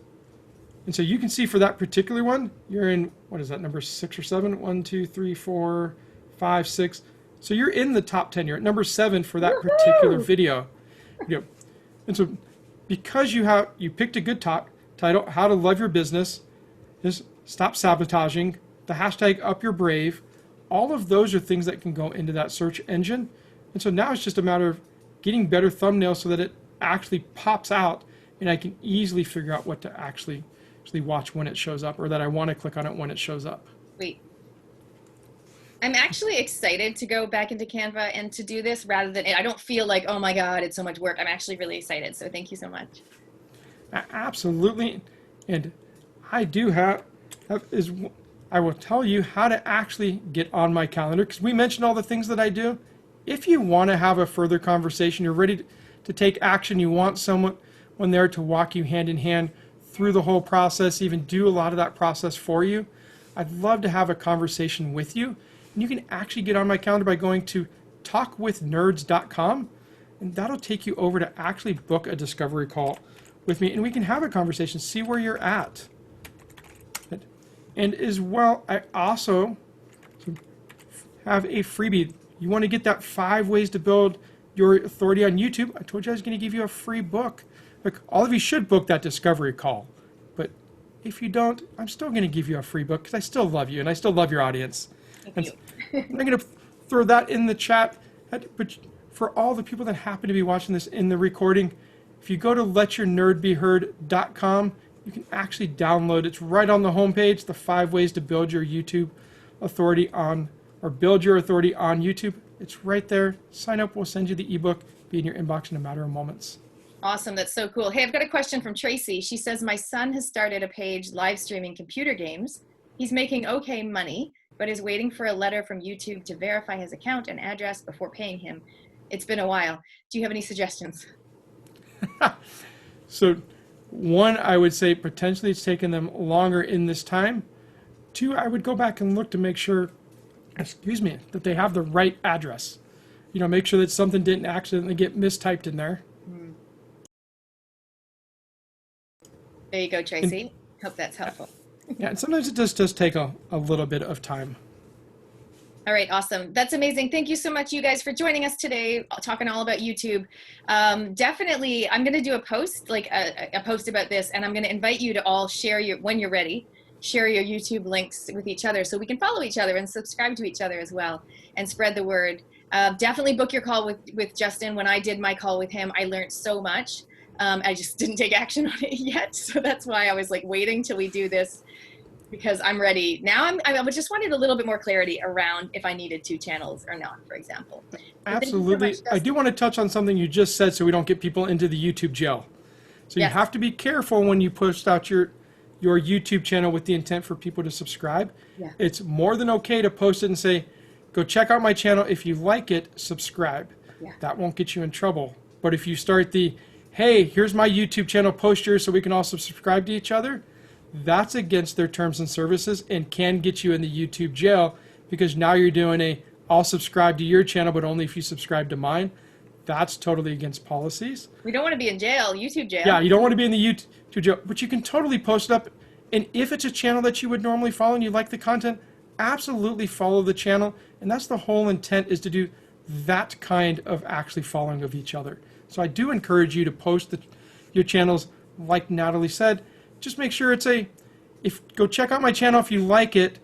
And so you can see for that particular one, you're in, what is that, number 6 or 7? 1, 2, 3, 4, 5, 6. So you're in the top 10. You're at number 7 for that particular video. And so because you picked a good title, How to Love Your Business, is Stop Sabotaging, the hashtag Up Your Brave, all of those are things that can go into that search engine. And so now it's just a matter of getting better thumbnails so that it actually pops out and I can easily figure out what to actually watch when it shows up, or that I want to click on it when it shows up. Wait. I'm actually excited to go back into Canva and to do this rather than, I don't feel like, oh my God, it's so much work. I'm actually really excited. So thank you so much. Absolutely. And I do I will tell you how to actually get on my calendar, because we mentioned all the things that I do. If you want to have a further conversation, you're ready to take action, you want someone someone there to walk you hand in hand through the whole process, even do a lot of that process for you. I'd love to have a conversation with you. And you can actually get on my calendar by going to talkwithnerds.com, and that'll take you over to actually book a discovery call with me, and we can have a conversation, see where you're at. And as well, I also have a freebie. You want to get that 5 ways to build your authority on YouTube? I told you I was going to give you a free book. Look, all of you should book that discovery call. But if you don't, I'm still going to give you a free book because I still love you and I still love your audience. Thank you. I'm going to throw that in the chat. But for all the people that happen to be watching this in the recording, if you go to letyournerdbeheard.com, you can actually download, it's right on the homepage, the 5 ways to build your YouTube authority on, or build your authority on YouTube. It's right there. Sign up, we'll send you the ebook, be in your inbox in a matter of moments. Awesome, that's so cool. Hey, I've got a question from Tracy. She says, my son has started a page live streaming computer games. He's making okay money, but is waiting for a letter from YouTube to verify his account and address before paying him. It's been a while. Do you have any suggestions? So, 1, I would say potentially it's taken them longer in this time. 2, I would go back and look to make sure, that they have the right address. Make sure that something didn't accidentally get mistyped in there. There you go, Tracy. Hope that's helpful. Yeah, and sometimes it does take a little bit of time. All right, awesome. That's amazing. Thank you so much, you guys, for joining us today, talking all about YouTube. Definitely, I'm going to do a post, like a post about this, and I'm going to invite you to all share when you're ready, share your YouTube links with each other so we can follow each other and subscribe to each other as well and spread the word. Definitely book your call with Justin. When I did my call with him, I learned so much. I just didn't take action on it yet, so that's why I was like waiting till we do this, because I'm ready. Now I just wanted a little bit more clarity around if I needed 2 channels or not, for example. Absolutely. I do want to touch on something you just said so we don't get people into the YouTube jail. So you have to be careful when you post out your YouTube channel with the intent for people to subscribe. Yeah. It's more than okay to post it and say, go check out my channel. If you like it, subscribe. Yeah. That won't get you in trouble. But if you start hey, here's my YouTube channel, post yours so we can all subscribe to each other, that's against their terms and services and can get you in the YouTube jail, because now you're doing I'll subscribe to your channel, but only if you subscribe to mine. That's totally against policies. We don't want to be in jail, YouTube jail. Yeah, you don't want to be in the YouTube jail, but you can totally post it up. And if it's a channel that you would normally follow and you like the content, absolutely follow the channel. And that's the whole intent, is to do that kind of actually following of each other. So I do encourage you to post your channels, like Natalie said. Just make sure it's go check out my channel if you like it.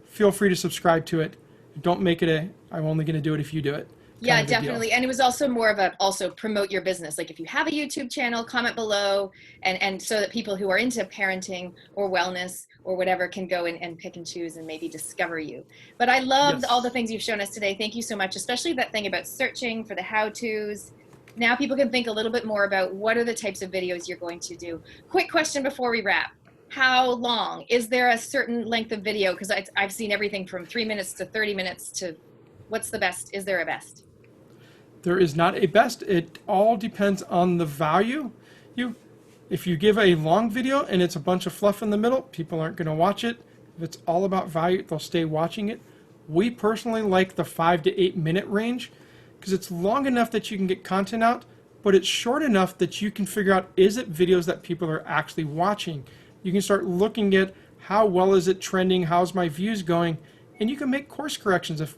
Feel free to subscribe to it. Don't make it I'm only going to do it if you do it. Yeah, definitely. And it was also more of also promote your business. Like if you have a YouTube channel, comment below, and so that people who are into parenting or wellness or whatever can go and pick and choose and maybe discover you. But I loved all the things you've shown us today. Thank you so much, especially that thing about searching for the how-tos. Now people can think a little bit more about what are the types of videos you're going to do. Quick question before we wrap. How long? Is there a certain length of video? Because I've seen everything from 3 minutes to 30 minutes to what's the best? Is there a best? There is not a best. It all depends on the value. If you give a long video and it's a bunch of fluff in the middle, people aren't going to watch it. If it's all about value, they'll stay watching it. We personally like the 5 to 8 minute range, because it's long enough that you can get content out, but it's short enough that you can figure out, is it videos that people are actually watching? You can start looking at how well is it trending, how's my views going, and you can make course corrections. If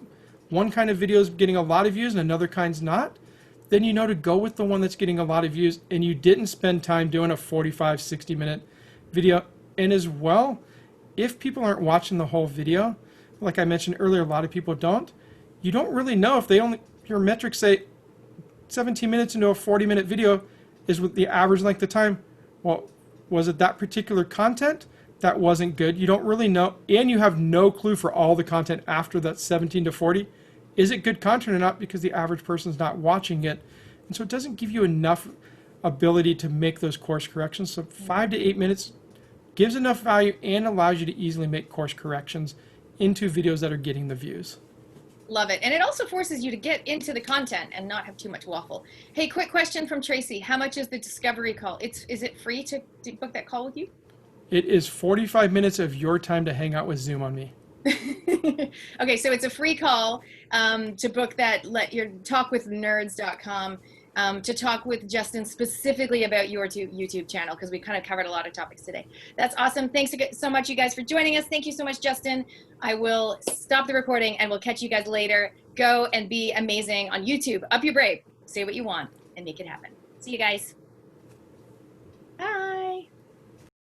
one kind of video is getting a lot of views and another kind's not, then you know to go with the one that's getting a lot of views and you didn't spend time doing a 45, 60-minute video. And as well, if people aren't watching the whole video, like I mentioned earlier, a lot of people don't, you don't really know if your metrics say 17 minutes into a 40-minute video is with the average length of time. Well, was it that particular content that wasn't good? You don't really know, and you have no clue for all the content after that 17 to 40. Is it good content or not, because the average person's not watching it? And so it doesn't give you enough ability to make those course corrections. So 5 to 8 minutes gives enough value and allows you to easily make course corrections into videos that are getting the views. Love it. And it also forces you to get into the content and not have too much waffle. Hey, quick question from Tracy. How much is the discovery call? Is it free to book that call with you? It is 45 minutes of your time to hang out with Zoom on me. Okay, so it's a free call to book that let your talkwithnerds.com to talk with Justin specifically about your YouTube channel, because we kind of covered a lot of topics today. That's awesome. Thanks so much, you guys, for joining us. Thank you so much, Justin. I will stop the recording and we'll catch you guys later. Go and be amazing on YouTube. Up your brave. Say what you want and make it happen. See you guys. Bye.